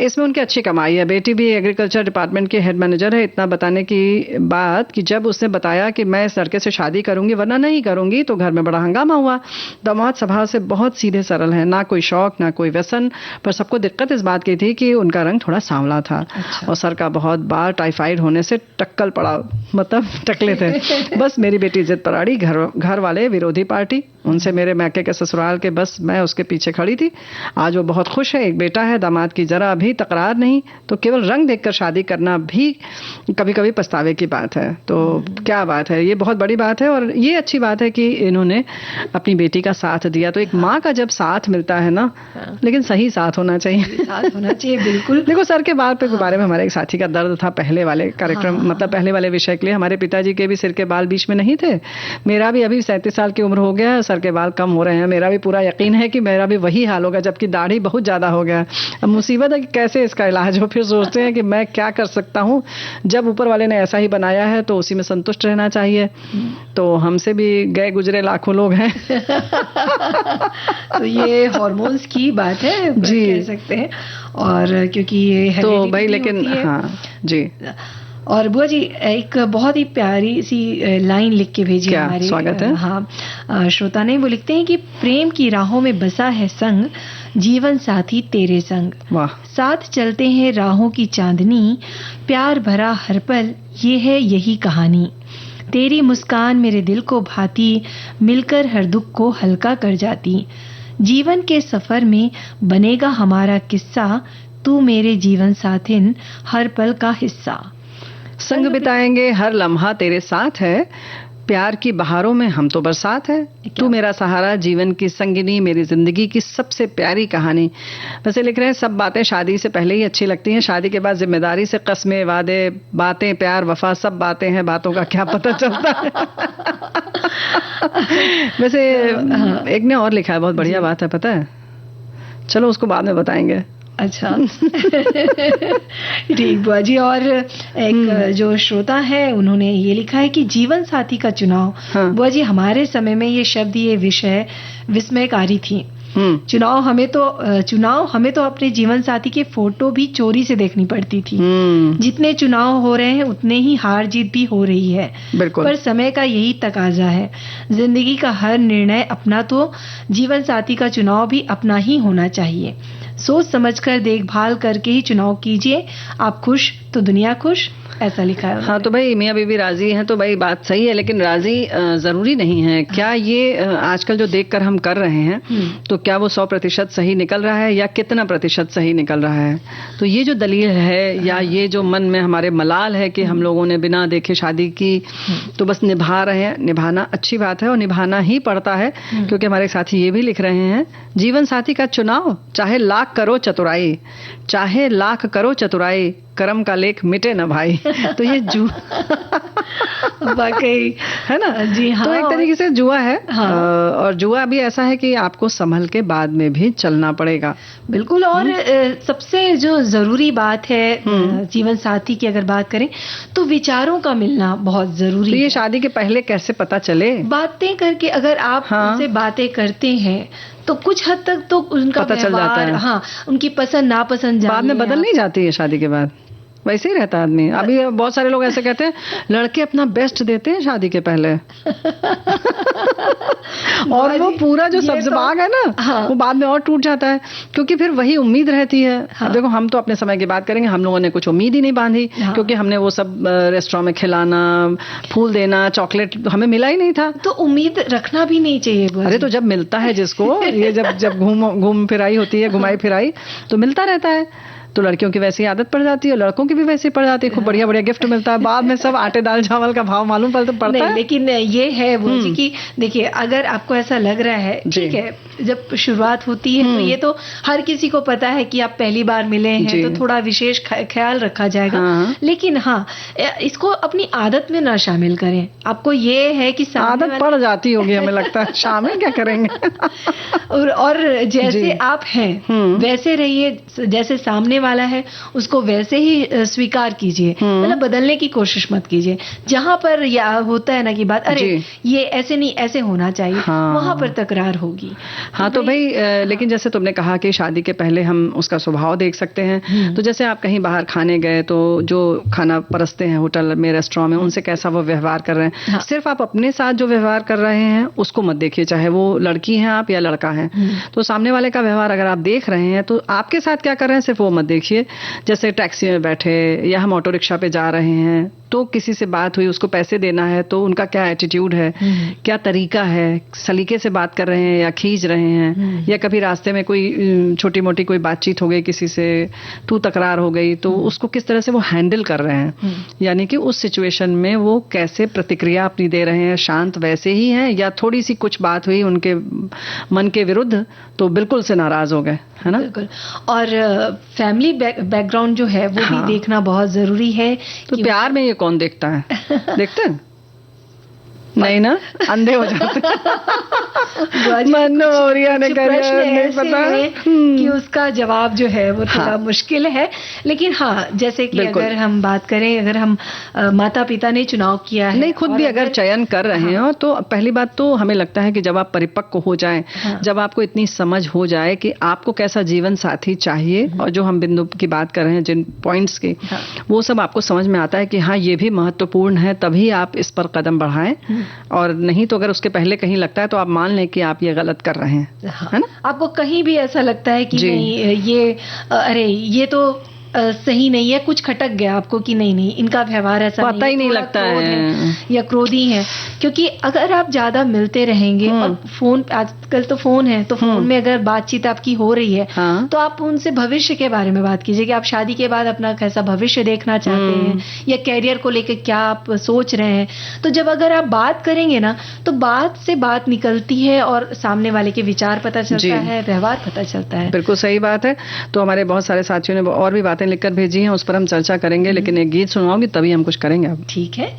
इसमें उनकी अच्छी कमाई है। बेटी भी एग्रीकल्चर डिपार्टमेंट की हेड मैनेजर है। इतना बताने की बात कि जब उसने बताया कि मैं इस लड़के से शादी करूंगी वरना नहीं करूंगी तो घर में बड़ा हंगामा हुआ। दामाद स्वभाव से बहुत सीधे सरल है, ना कोई शौक ना कोई व्यसन, पर सबको दिक्कत इस बात की थी कि उनका रंग थोड़ा सांवला था। और सर का बहुत बार टाइफाइड होने से टक्कल पड़ा, मतलब टकले थे। बस मेरी बेटी जिद पर अड़ी, घर वाले विरोधी पार्टी, उनसे मेरे मैके के ससुराल के बस मैं उसके पीछे खड़ी थी। आज वो बहुत खुश है, एक बेटा है, दामाद की जरा अभी तकरार नहीं, तो केवल रंग देखकर शादी करना भी कभी कभी पछतावे की बात है। तो क्या बात है, ये बहुत बड़ी बात है। और ये अच्छी बात है कि इन्होंने अपनी बेटी का साथ दिया। तो एक माँ का जब साथ मिलता है ना, लेकिन सही साथ होना चाहिए, साथ होना चाहिए बिल्कुल। देखो सर के बाल के बारे में हमारे एक साथी का दर्द था पहले वाले कार्यक्रम, मतलब पहले वाले विषय के लिए। हमारे पिताजी के भी सिर के बाल बीच में नहीं थे, मेरा भी अभी 37 साल की उम्र हो गया है, सर के बाल कम हो रहे हैं। मेरा भी पूरा यकीन है कि मेरा भी वही हाल होगा, जबकि दाढ़ी बहुत ज्यादा हो गया। अब मुसीबत है कि कैसे इसका इलाज हो। फिर सोचते हैं कि मैं क्या कर सकता हूँ, जब ऊपर वाले ने ऐसा ही बनाया है तो उसी में संतुष्ट रहना चाहिए। तो हमसे भी गए गुजरे लाखों लोग हैं। तो ये हार्मोन्स की बात है जी, कह सकते हैं। और क्योंकि ये तो भाई लेकिन हाँ जी। और बुआ जी एक बहुत ही प्यारी सी लाइन लिख के भेजी हमारे, स्वागत है। हाँ, श्रोता ने, वो लिखते हैं कि प्रेम की राहों में बसा है संग, जीवन साथी तेरे संग। वाह। साथ चलते हैं राहों की चांदनी, प्यार भरा हर पल ये है यही कहानी। तेरी मुस्कान मेरे दिल को भाती, मिलकर हर दुख को हल्का कर जाती। जीवन के सफर में बनेगा हमारा किस्सा, तू मेरे जीवन साथिन हर पल का हिस्सा। संग बिताएंगे हर लम्हा तेरे साथ है, प्यार की बहारों में हम तो बरसात है। तू मेरा सहारा, जीवन की संगिनी, मेरी जिंदगी की सबसे प्यारी कहानी। वैसे लिख रहे हैं सब बातें शादी से पहले ही अच्छी लगती हैं, शादी के बाद जिम्मेदारी से कस्में, वादे, बातें, प्यार, वफा सब बातें हैं, बातों का क्या पता चलता है। वैसे एक ने और लिखा है, बहुत बढ़िया बात है, पता है, चलो उसको बाद में बताएंगे। अच्छा ठीक बुआ जी। और एक जो श्रोता है उन्होंने ये लिखा है कि जीवन साथी का चुनाव, बुआ जी हमारे समय में ये शब्द, ये विषय विस्मयकारी थी। चुनाव हमें तो अपने जीवन साथी के फोटो भी चोरी से देखनी पड़ती थी। जितने चुनाव हो रहे हैं उतने ही हार जीत भी हो रही है। पर समय का यही तकाजा है, जिंदगी का हर निर्णय अपना, तो जीवन साथी का चुनाव भी अपना ही होना चाहिए। सोच समझकर देखभाल करके ही चुनाव कीजिए, आप खुश तो दुनिया खुश, ऐसा लिखा है। हाँ, तो भाई मियाँ बीवी राजी हैं तो भाई बात सही है, लेकिन राजी जरूरी नहीं है। क्या ये आजकल जो देखकर हम कर रहे हैं तो क्या वो 100% सही निकल रहा है या कितना प्रतिशत सही निकल रहा है? तो ये जो दलील है या ये जो मन में हमारे मलाल है कि हम लोगों ने बिना देखे शादी की तो बस निभा रहे हैं, निभाना अच्छी बात है और निभाना ही पड़ता है। क्योंकि हमारे साथी ये भी लिख रहे हैं, जीवन साथी का चुनाव चाहे लाख करो चतुराई, चाहे लाख करो चतुराई, कर्म का लेख मिटे न भाई। तो ये वाकई है ना जी। हाँ, तो एक तरीके से जुआ है। हाँ। और जुआ भी ऐसा है कि आपको संभल के बाद में भी चलना पड़ेगा। बिल्कुल। और सबसे जो जरूरी बात है जीवन साथी की अगर बात करें तो विचारों का मिलना बहुत जरूरी है। तो ये शादी के पहले कैसे पता चले? बातें करके, अगर आप उनसे बातें करते हैं तो कुछ हद तक तो उनका पता चल जाता है। हाँ, उनकी पसंद नापसंद बाद में बदल नहीं जाती है शादी के बाद, वैसे ही रहता आदमी। अभी बहुत सारे लोग ऐसे कहते हैं लड़के अपना बेस्ट देते हैं शादी के पहले। और वो पूरा जो सब्ज बाग है ना, वो बाद में और टूट जाता है, क्योंकि फिर वही उम्मीद रहती है। देखो हम तो अपने समय की बात करेंगे, हम लोगों ने कुछ उम्मीद ही नहीं बांधी, क्योंकि हमने वो सब रेस्टोरेंट में खिलाना, फूल देना, चॉकलेट हमें मिला ही नहीं था, तो उम्मीद रखना भी नहीं चाहिए। अरे तो जब मिलता है जिसको, ये जब घूम फिराई होती है, घुमाई फिराई, तो मिलता रहता है। तो लड़कियों की वैसी आदत पड़ जाती है, लड़कों की भी वैसी पड़ जाती है, खूब बढ़िया बढ़िया गिफ्ट मिलता है, बाद में सब आटे दाल चावल का भाव मालूम पड़ता है। लेकिन ये है वो जी कि देखिए, अगर आपको ऐसा लग रहा है, ठीक है, जब शुरुआत होती है तो ये तो हर किसी को पता है कि आप पहली बार मिले हैं, तो थोड़ा विशेष ख्याल रखा जाएगा। लेकिन हाँ, इसको अपनी आदत में ना शामिल करें। आपको ये है कि आदत पड़ जाती होगी, हमें लगता है, शामिल क्या करेंगे। और जैसे आप हैं वैसे रहिए, जैसे सामने वाला है उसको वैसे ही स्वीकार कीजिए, मतलब बदलने की कोशिश मत कीजिए। जहां पर या होता है ना कि बात, अरे ये ऐसे नहीं, ऐसे होना चाहिए, वहां पर तकरार होगी। हाँ तो भाई, लेकिन जैसे तुमने कहा कि शादी के पहले हम उसका स्वभाव देख सकते हैं, तो जैसे आप कहीं बाहर खाने गए, तो जो खाना परसते हैं होटल में, रेस्टोरेंट में, उनसे कैसा वो व्यवहार कर रहे हैं, सिर्फ आप अपने साथ जो व्यवहार कर रहे हैं उसको मत देखिए, चाहे वो लड़की है आप या लड़का है। तो सामने वाले का व्यवहार अगर आप देख रहे हैं, तो आपके साथ क्या कर रहे हैं सिर्फ वो मत देखिए। जैसे टैक्सी में बैठे या हम ऑटो रिक्शा पे जा रहे हैं, तो किसी से बात हुई, उसको पैसे देना है, तो उनका क्या एटीट्यूड है, क्या तरीका है, सलीके से बात कर रहे हैं या खींच रहे हैं, या कभी रास्ते में कोई छोटी मोटी कोई बातचीत हो गई, किसी से तू तकरार हो गई, तो उसको किस तरह से वो हैंडल कर रहे हैं, यानी कि उस सिचुएशन में वो कैसे प्रतिक्रिया अपनी दे रहे हैं, शांत वैसे ही हैं या थोड़ी सी कुछ बात हुई उनके मन के विरुद्ध तो बिल्कुल से नाराज हो गए, है ना। बिल्कुल। और फैमिली बैकग्राउंड जो है वो भी देखना बहुत जरूरी है। तो प्यार में ये कौन देखता है, देखते हैं नहीं ना, अंधे हो जाते मनोरिया ने नहीं पता कि उसका जवाब जो है वो थोड़ा मुश्किल है। लेकिन हाँ, जैसे कि अगर हम बात करें, अगर हम माता पिता ने चुनाव किया है, नहीं खुद भी अगर चयन कर रहे हैं, तो पहली बात तो हमें लगता है कि जब आप परिपक्व हो जाएं, जब आपको इतनी समझ हो जाए कि आपको कैसा जीवन साथी चाहिए, और जो हम बिंदु की बात कर रहे हैं जिन पॉइंट्स की, वो सब आपको समझ में आता है कि हाँ ये भी महत्वपूर्ण है, तभी आप इस पर कदम बढ़ाएं। और नहीं तो अगर उसके पहले कहीं लगता है तो आप मान लें कि आप ये गलत कर रहे हैं, है ना। आपको कहीं भी ऐसा लगता है कि नहीं ये अरे ये तो सही नहीं है, कुछ खटक गया आपको कि नहीं इनका व्यवहार ऐसा पता ही नहीं लगता है या क्रोधी है, क्योंकि अगर आप ज्यादा मिलते रहेंगे, और फोन, आजकल तो फोन है, तो फोन में अगर बातचीत आपकी हो रही है, तो आप उनसे भविष्य के बारे में बात कीजिए कि आप शादी के बाद अपना कैसा भविष्य देखना चाहते हैं, या कैरियर को लेकर क्या आप सोच रहे हैं। तो जब अगर आप बात करेंगे ना, तो बात से बात निकलती है और सामने वाले के विचार पता चलता है, व्यवहार पता चलता है। बिल्कुल सही बात है। तो हमारे बहुत सारे साथियों ने और भी बातें लिखकर भेजी हैं, उस पर हम चर्चा करेंगे, लेकिन एक गीत सुनाओगी तभी हम कुछ करेंगे अब। ठीक है।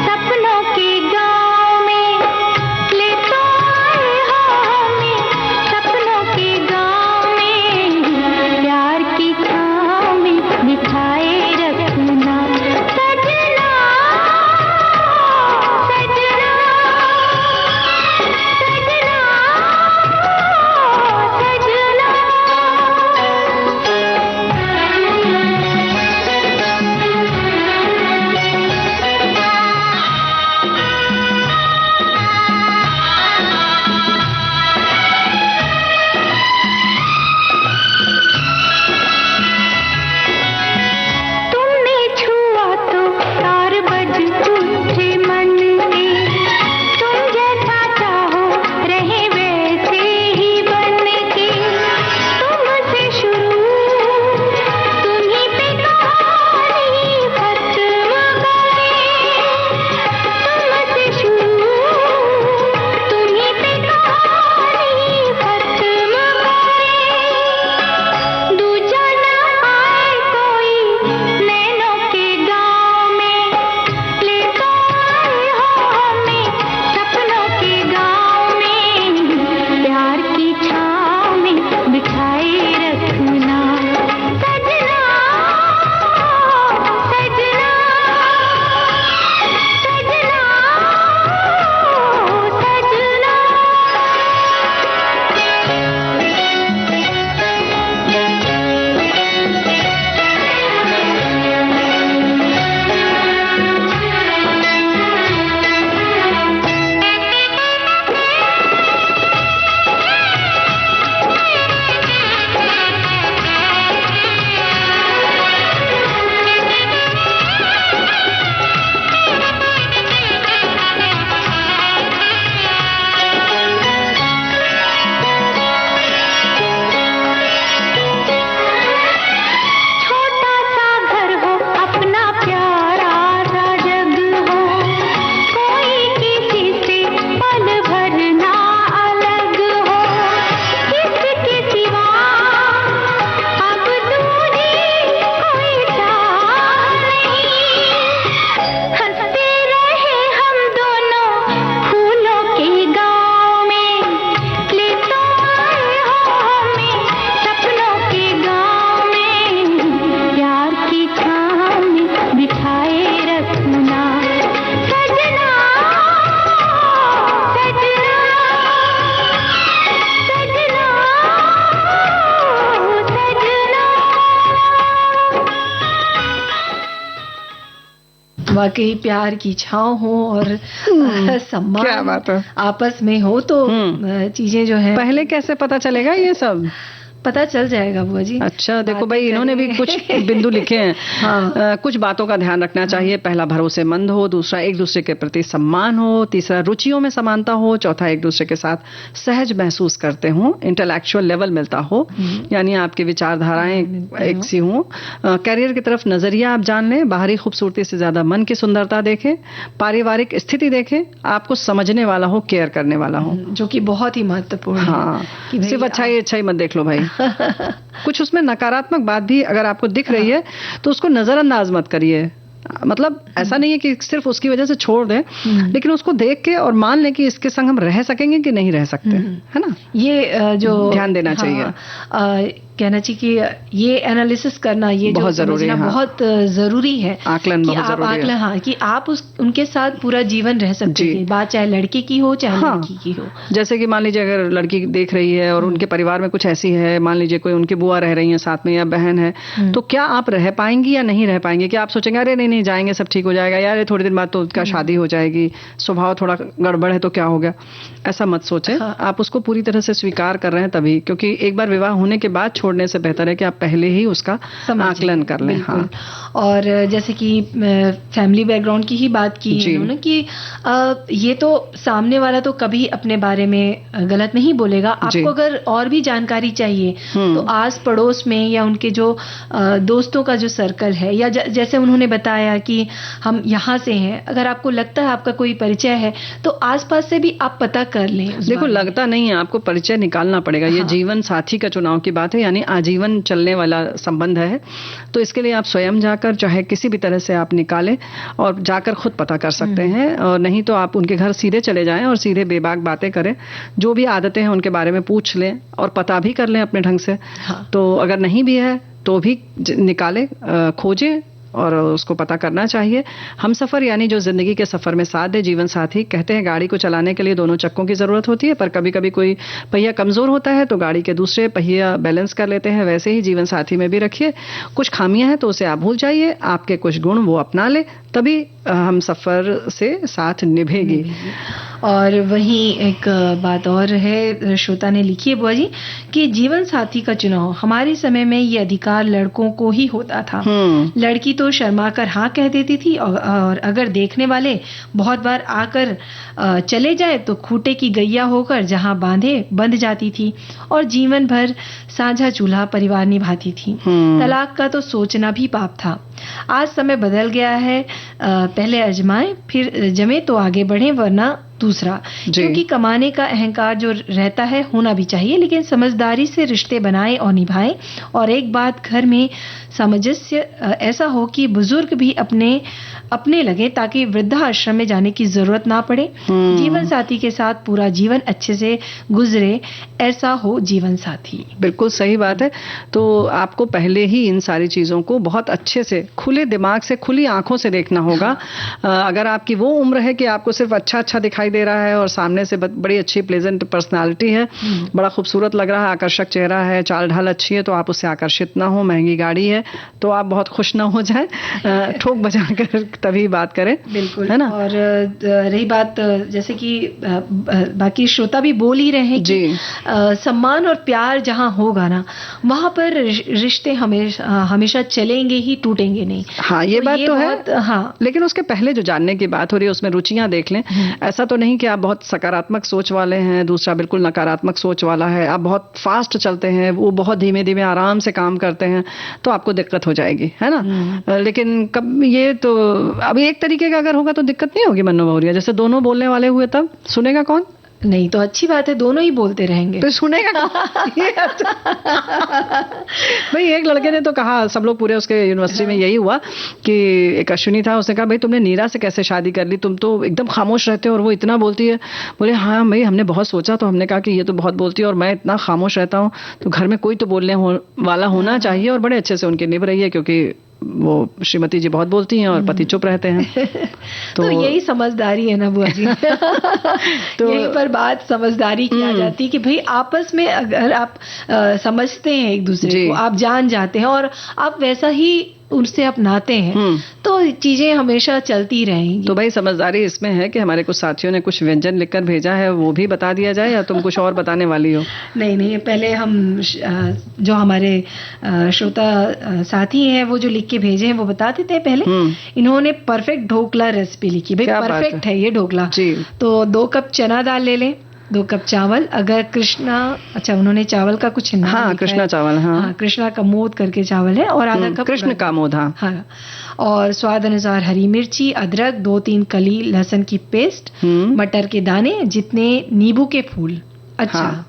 सपनों के गाँव में ले तो आए वाकई प्यार की छाँव हो और सम्मान क्या बात है, आपस में हो तो चीजें जो है। पहले कैसे पता चलेगा ये सब? पता चल जाएगा बुआ जी। अच्छा, देखो भाई, इन्होंने भी कुछ बिंदु लिखे हैं। हाँ। कुछ बातों का ध्यान रखना चाहिए। पहला, भरोसेमंद हो। दूसरा, एक दूसरे के प्रति सम्मान हो। तीसरा, रुचियों में समानता हो। चौथा, एक दूसरे के साथ सहज महसूस करते हो, इंटेलेक्चुअल लेवल मिलता हो, यानी आपकी विचारधाराएं एक सी हो। करियर की तरफ नजरिया आप जान लें। बाहरी खूबसूरती से ज्यादा मन की सुंदरता देखें। पारिवारिक स्थिति देखें, आपको समझने वाला हो, केयर करने वाला हो, जो कि बहुत ही महत्वपूर्ण है। हाँ, सिर्फ अच्छाई मत देख लो भाई। कुछ उसमें नकारात्मक बात भी अगर आपको दिख रही है तो उसको नजरअंदाज मत करिए। मतलब ऐसा नहीं है कि सिर्फ उसकी वजह से छोड़ दें, लेकिन उसको देख के और मान लें कि इसके संग हम रह सकेंगे कि नहीं रह सकते, है ना? ये जो ध्यान देना चाहिए, कहना चाहिए कि ये एनालिसिस करना, ये बहुत जो जरूरी है, बहुत जरूरी है। आकलन बहुत जरूरी है। हाँ, कि आप उनके साथ पूरा जीवन रह सकते हैं, बात चाहे लड़के की हो चाहे लड़की की हो। जैसे कि मान लीजिए अगर लड़की देख रही है और उनके परिवार में कुछ ऐसी है, मान लीजिए कोई उनकी बुआ रह रही है साथ में या बहन है, तो क्या आप रह पाएंगी या नहीं रह पाएंगे? क्या आप सोचेंगे अरे नहीं जाएंगे, सब ठीक हो जाएगा, यार थोड़ी दिन बाद तो उसका शादी हो जाएगी, स्वभाव थोड़ा गड़बड़ है तो क्या हो गया? ऐसा मत सोचें। आप उसको पूरी तरह से स्वीकार कर रहे हैं तभी, क्योंकि एक बार विवाह होने के बाद छोड़ने से बेहतर है कि आप पहले ही उसका आकलन कर लें। हाँ। और जैसे कि फैमिली बैकग्राउंड की ही बात की उन्होंने कि ये तो सामने वाला तो कभी अपने बारे में गलत नहीं बोलेगा। आपको अगर और भी जानकारी चाहिए तो आस पड़ोस में या उनके जो दोस्तों का जो सर्कल है, या जैसे उन्होंने बताया कि हम यहाँ से हैं, अगर आपको लगता है आपका कोई परिचय है तो आसपास से भी आप पता कर लें। देखो, लगता नहीं है, आपको परिचय निकालना पड़ेगा। ये जीवन साथी का चुनाव की बात है, यानी आजीवन चलने वाला संबंध है। तो इसके लिए आप स्वयं जाकर चाहे किसी भी तरह से आप निकालें और जाकर खुद पता कर सकते हैं, और नहीं तो आप उनके घर सीधे चले जाएं और सीधे बेबाक बातें करें, जो भी आदतें हैं उनके बारे में पूछ लें और पता भी कर लें अपने ढंग से। तो अगर नहीं भी है तो भी निकालें, खोजें और उसको पता करना चाहिए। हम सफर यानी जो जिंदगी के सफर में साथ दे जीवन साथी। कहते हैं गाड़ी को चलाने के लिए दोनों चक्कों की जरूरत होती है, पर कभी कभी कोई पहिया कमजोर होता है तो गाड़ी के दूसरे पहिया बैलेंस कर लेते हैं। वैसे ही जीवन साथी में भी रखिए, कुछ खामियां हैं तो उसे आप भूल जाइए, आपके कुछ गुण वो अपना ले, तभी हम सफर से साथ निभेगी। और वहीं एक बात और है, श्रोता ने लिखी है बुआ जी कि जीवन साथी का चुनाव हमारे समय में ये अधिकार लड़कों को ही होता था। लड़की तो शर्मा कर हाँ कह देती थी, और अगर देखने वाले बहुत बार आकर चले जाए तो खूंटे की गैया होकर जहां बांधे बंध जाती थी और जीवन भर साझा चूल्हा परिवार निभाती थी। तलाक का तो सोचना भी पाप था। आज समय बदल गया है, पहले आजमाएं फिर जमे तो आगे बढ़े, वरना दूसरा। क्योंकि कमाने का अहंकार जो रहता है होना भी चाहिए, लेकिन समझदारी से रिश्ते बनाए और निभाएं। और एक बात, घर में सामंजस्य ऐसा हो कि बुजुर्ग भी अपने लगे, ताकि वृद्धाश्रम में जाने की जरूरत ना पड़े। जीवन साथी के साथ पूरा जीवन अच्छे से गुजरे, ऐसा हो जीवन साथी। बिल्कुल सही बात है। तो आपको पहले ही इन सारी चीजों को बहुत अच्छे से, खुले दिमाग से, खुली आंखों से देखना होगा। अगर आपकी वो उम्र है कि आपको सिर्फ अच्छा दिखाई दे रहा है और सामने से बड़ी अच्छी प्लेजेंट पर्सनालिटी है, बड़ा खूबसूरत लग रहा है, आकर्षक चेहरा है, चाल ढाल अच्छी है, तो आप उससे आकर्षित ना हो, महंगी गाड़ी है तो आप बहुत खुश ना हो जाए, ठोक बजा कर तभी बात करें। बिल्कुल, है ना? और रही बात, जैसे कि बाकी श्रोता भी बोल ही रहे हैं कि सम्मान और प्यार जहां होगा ना, वहां पर रिश्ते हमेशा चलेंगे ही, टूटेंगे नहीं। हाँ, ये बात तो है। हाँ, लेकिन उसके पहले जो जानने की बात हो रही है उसमें रुचियां देख लें। ऐसा तो नहीं कि आप बहुत सकारात्मक सोच वाले हैं, दूसरा बिल्कुल नकारात्मक सोच वाला है, आप बहुत फास्ट चलते हैं, वो बहुत धीमे धीमे आराम से काम करते हैं, तो आपको दिक्कत हो जाएगी, है ना? लेकिन कब ये तो अभी एक तरीके का अगर होगा तो दिक्कत नहीं होगी मन्नू बहुरिया। जैसे दोनों बोलने वाले हुए तब सुनेगा कौन? नहीं तो अच्छी बात है, दोनों ही बोलते रहेंगे तो सुनेगा भाई एक लड़के ने तो कहा, सब लोग पूरे उसके यूनिवर्सिटी में यही हुआ कि एक अश्विनी था, उसने कहा भाई तुमने नीरा से कैसे शादी कर ली, तुम तो एकदम खामोश रहते हो और वो इतना बोलती है। बोले हाँ भाई, हमने बहुत सोचा, तो हमने कहा कि ये तो बहुत बोलती है और मैं इतना खामोश रहता हूँ, तो घर में कोई तो बोलने वाला होना चाहिए। और बड़े अच्छे से उनकी निभ रही है, क्योंकि वो श्रीमती जी बहुत बोलती हैं और पति चुप रहते हैं। तो यही समझदारी है ना बुआ जी। तो यहीं पर बात समझदारी की आ जाती है कि भाई आपस में अगर आप समझते हैं एक दूसरे को, आप जान जाते हैं और आप वैसा ही उनसे अपनाते हैं तो चीजें हमेशा चलती रहेंगी। तो भाई समझदारी इसमें है कि हमारे कुछ साथियों ने कुछ व्यंजन लिखकर भेजा है, वो भी बता दिया जाए, या तुम कुछ और बताने वाली हो? नहीं, पहले हम जो हमारे श्रोता साथी हैं वो जो लिख के भेजे हैं वो बता देते हैं पहले। इन्होंने परफेक्ट ढोकला रेसिपी लिखी। भाई परफेक्ट है ये ढोकला। तो 2 कप चना दाल ले लें, 2 कप चावल, अगर कृष्णा, अच्छा उन्होंने चावल का कुछ नाम हाँ, कृष्णा चावल, हाँ कृष्णा कमोद करके चावल है, और आधा कप कृष्ण कामोद, हाँ। और स्वाद अनुसार हरी मिर्ची, अदरक, 2-3 कली लहसुन की पेस्ट, मटर के दाने जितने, नींबू के फूल, अच्छा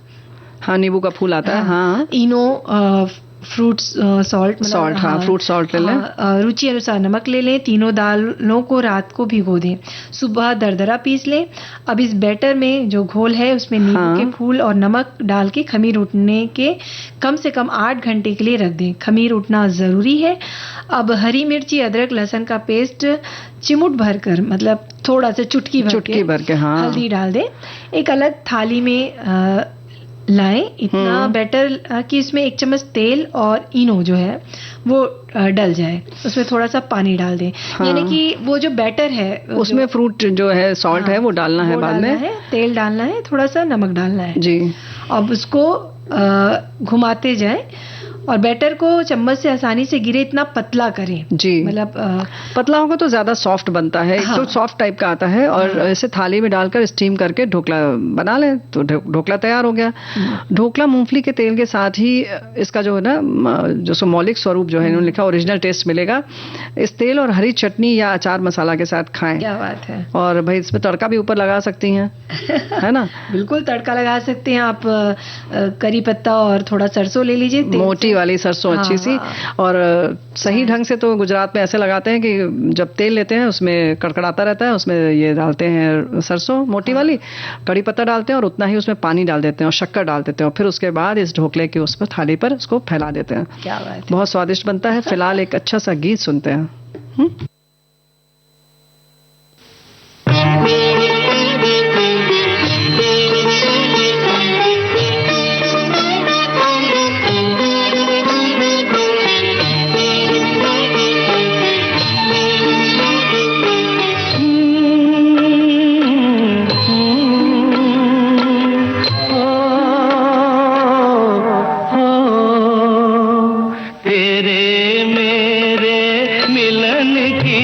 हाँ नींबू का फूल आता है, हाँ। इनो, फ्रूट सॉल्ट, हाँ फ्रूट सॉल्ट ले लें। रुचि अनुसार नमक ले लें। तीनों दालों को रात को भिगो दें, सुबह दरदरा पीस लें। अब इस बैटर में जो घोल है उसमें नींबू के फूल और नमक डाल के खमीर उठने के कम से कम 8 घंटे के लिए रख दें। खमीर उठना जरूरी है। अब हरी मिर्ची, अदरक, लहसुन का पेस्ट चिमुट भरकर, मतलब थोड़ा सा चुटकी भर के हल्दी डाल दें। एक अलग थाली में लाएं इतना बैटर कि इसमें 1 चम्मच तेल और इनो जो है वो डल जाए, उसमें थोड़ा सा पानी डाल दें। यानी कि वो जो बैटर है उसमें फ्रूट जो है सॉल्ट है वो डालना है, बाद में तेल डालना है, थोड़ा सा नमक डालना है जी। अब उसको घुमाते जाएं और बैटर को चम्मच से आसानी से गिरे इतना पतला करें जी। मतलब पतला होगा तो ज्यादा सॉफ्ट बनता है, तो सॉफ्ट टाइप का आता है। और ऐसे थाली में डालकर स्टीम करके ढोकला बना लें तो ढोकला तैयार हो गया। ढोकला मूंगफली के तेल के साथ ही इसका जो है ना जो मौलिक स्वरूप जो है इन्होंने लिखा, ओरिजिनल टेस्ट मिलेगा। इस तेल और हरी चटनी या अचार मसाला के साथ खाएं। क्या बात है। और भाई इसमें तड़का भी ऊपर लगा सकती हैं, है ना? बिल्कुल तड़का लगा सकते हैं आप। करी पत्ता और थोड़ा सरसों ले लीजिए, मोटी वाली सरसों अच्छी सी। और सही ढंग से तो गुजरात में ऐसे लगाते हैं कि जब तेल लेते हैं उसमें कड़कड़ाता रहता है, उसमें ये डालते हैं सरसों मोटी वाली, कड़ी पत्ता डालते हैं और उतना ही उसमें पानी डाल देते हैं और शक्कर डाल देते हैं और फिर उसके बाद इस ढोकले के उस पर थाली पर उसको फैला देते हैं। क्या बात है। बहुत स्वादिष्ट बनता है। फिलहाल एक अच्छा सा गीत सुनते हैं। तेरे मेरे मिलन की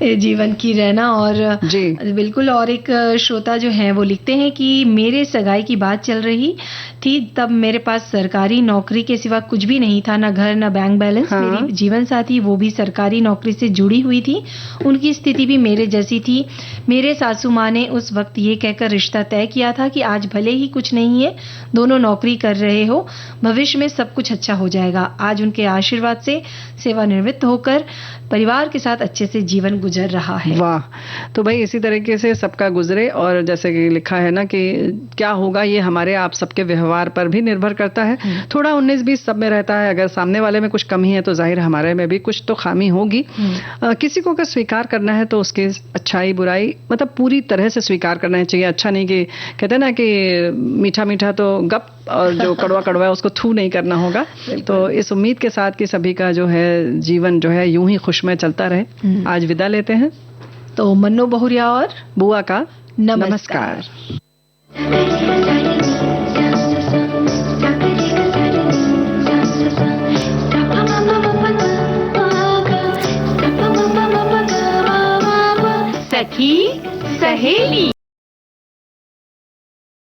ये जीवन की रहना। और जी बिल्कुल। और एक श्रोता जो है वो लिखते हैं कि मेरे सगाई की बात चल रही थी, तब मेरे पास सरकारी नौकरी के सिवा कुछ भी नहीं था, ना घर ना बैंक बैलेंस। हाँ। मेरी जीवन साथी वो भी सरकारी नौकरी से जुड़ी हुई थी, उनकी स्थिति भी मेरे जैसी थी। मेरे सासू माँ ने उस वक्त ये कहकर रिश्ता तय किया था कि आज भले ही कुछ नहीं है, दोनों नौकरी कर रहे हो, भविष्य में सब कुछ अच्छा हो जाएगा। आज उनके आशीर्वाद से सेवानिवृत्त होकर परिवार के साथ अच्छे से जीवन गुजर रहा है। वाह। तो भाई इसी तरीके से सबका गुजरे, और जैसे कि लिखा है ना कि क्या होगा ये हमारे आप सबके व्यवहार पर भी निर्भर करता है। थोड़ा 19-20 सब में रहता है, अगर सामने वाले में कुछ कमी है तो जाहिर हमारे में भी कुछ तो खामी होगी। किसी को अगर स्वीकार करना है तो उसकी अच्छाई बुराई मतलब पूरी तरह से स्वीकार करना चाहिए। अच्छा नहीं कि कहते हैं ना कि मीठा मीठा तो गप, और जो कड़वा कड़वा है उसको थू नहीं करना होगा। तो इस उम्मीद के साथ कि सभी का जो है जीवन जो है यूं ही खुशमय चलता रहे, आज विदा लेते हैं। तो मन्नू बहुरिया और बुआ का नमस्कार। सखी सहेली।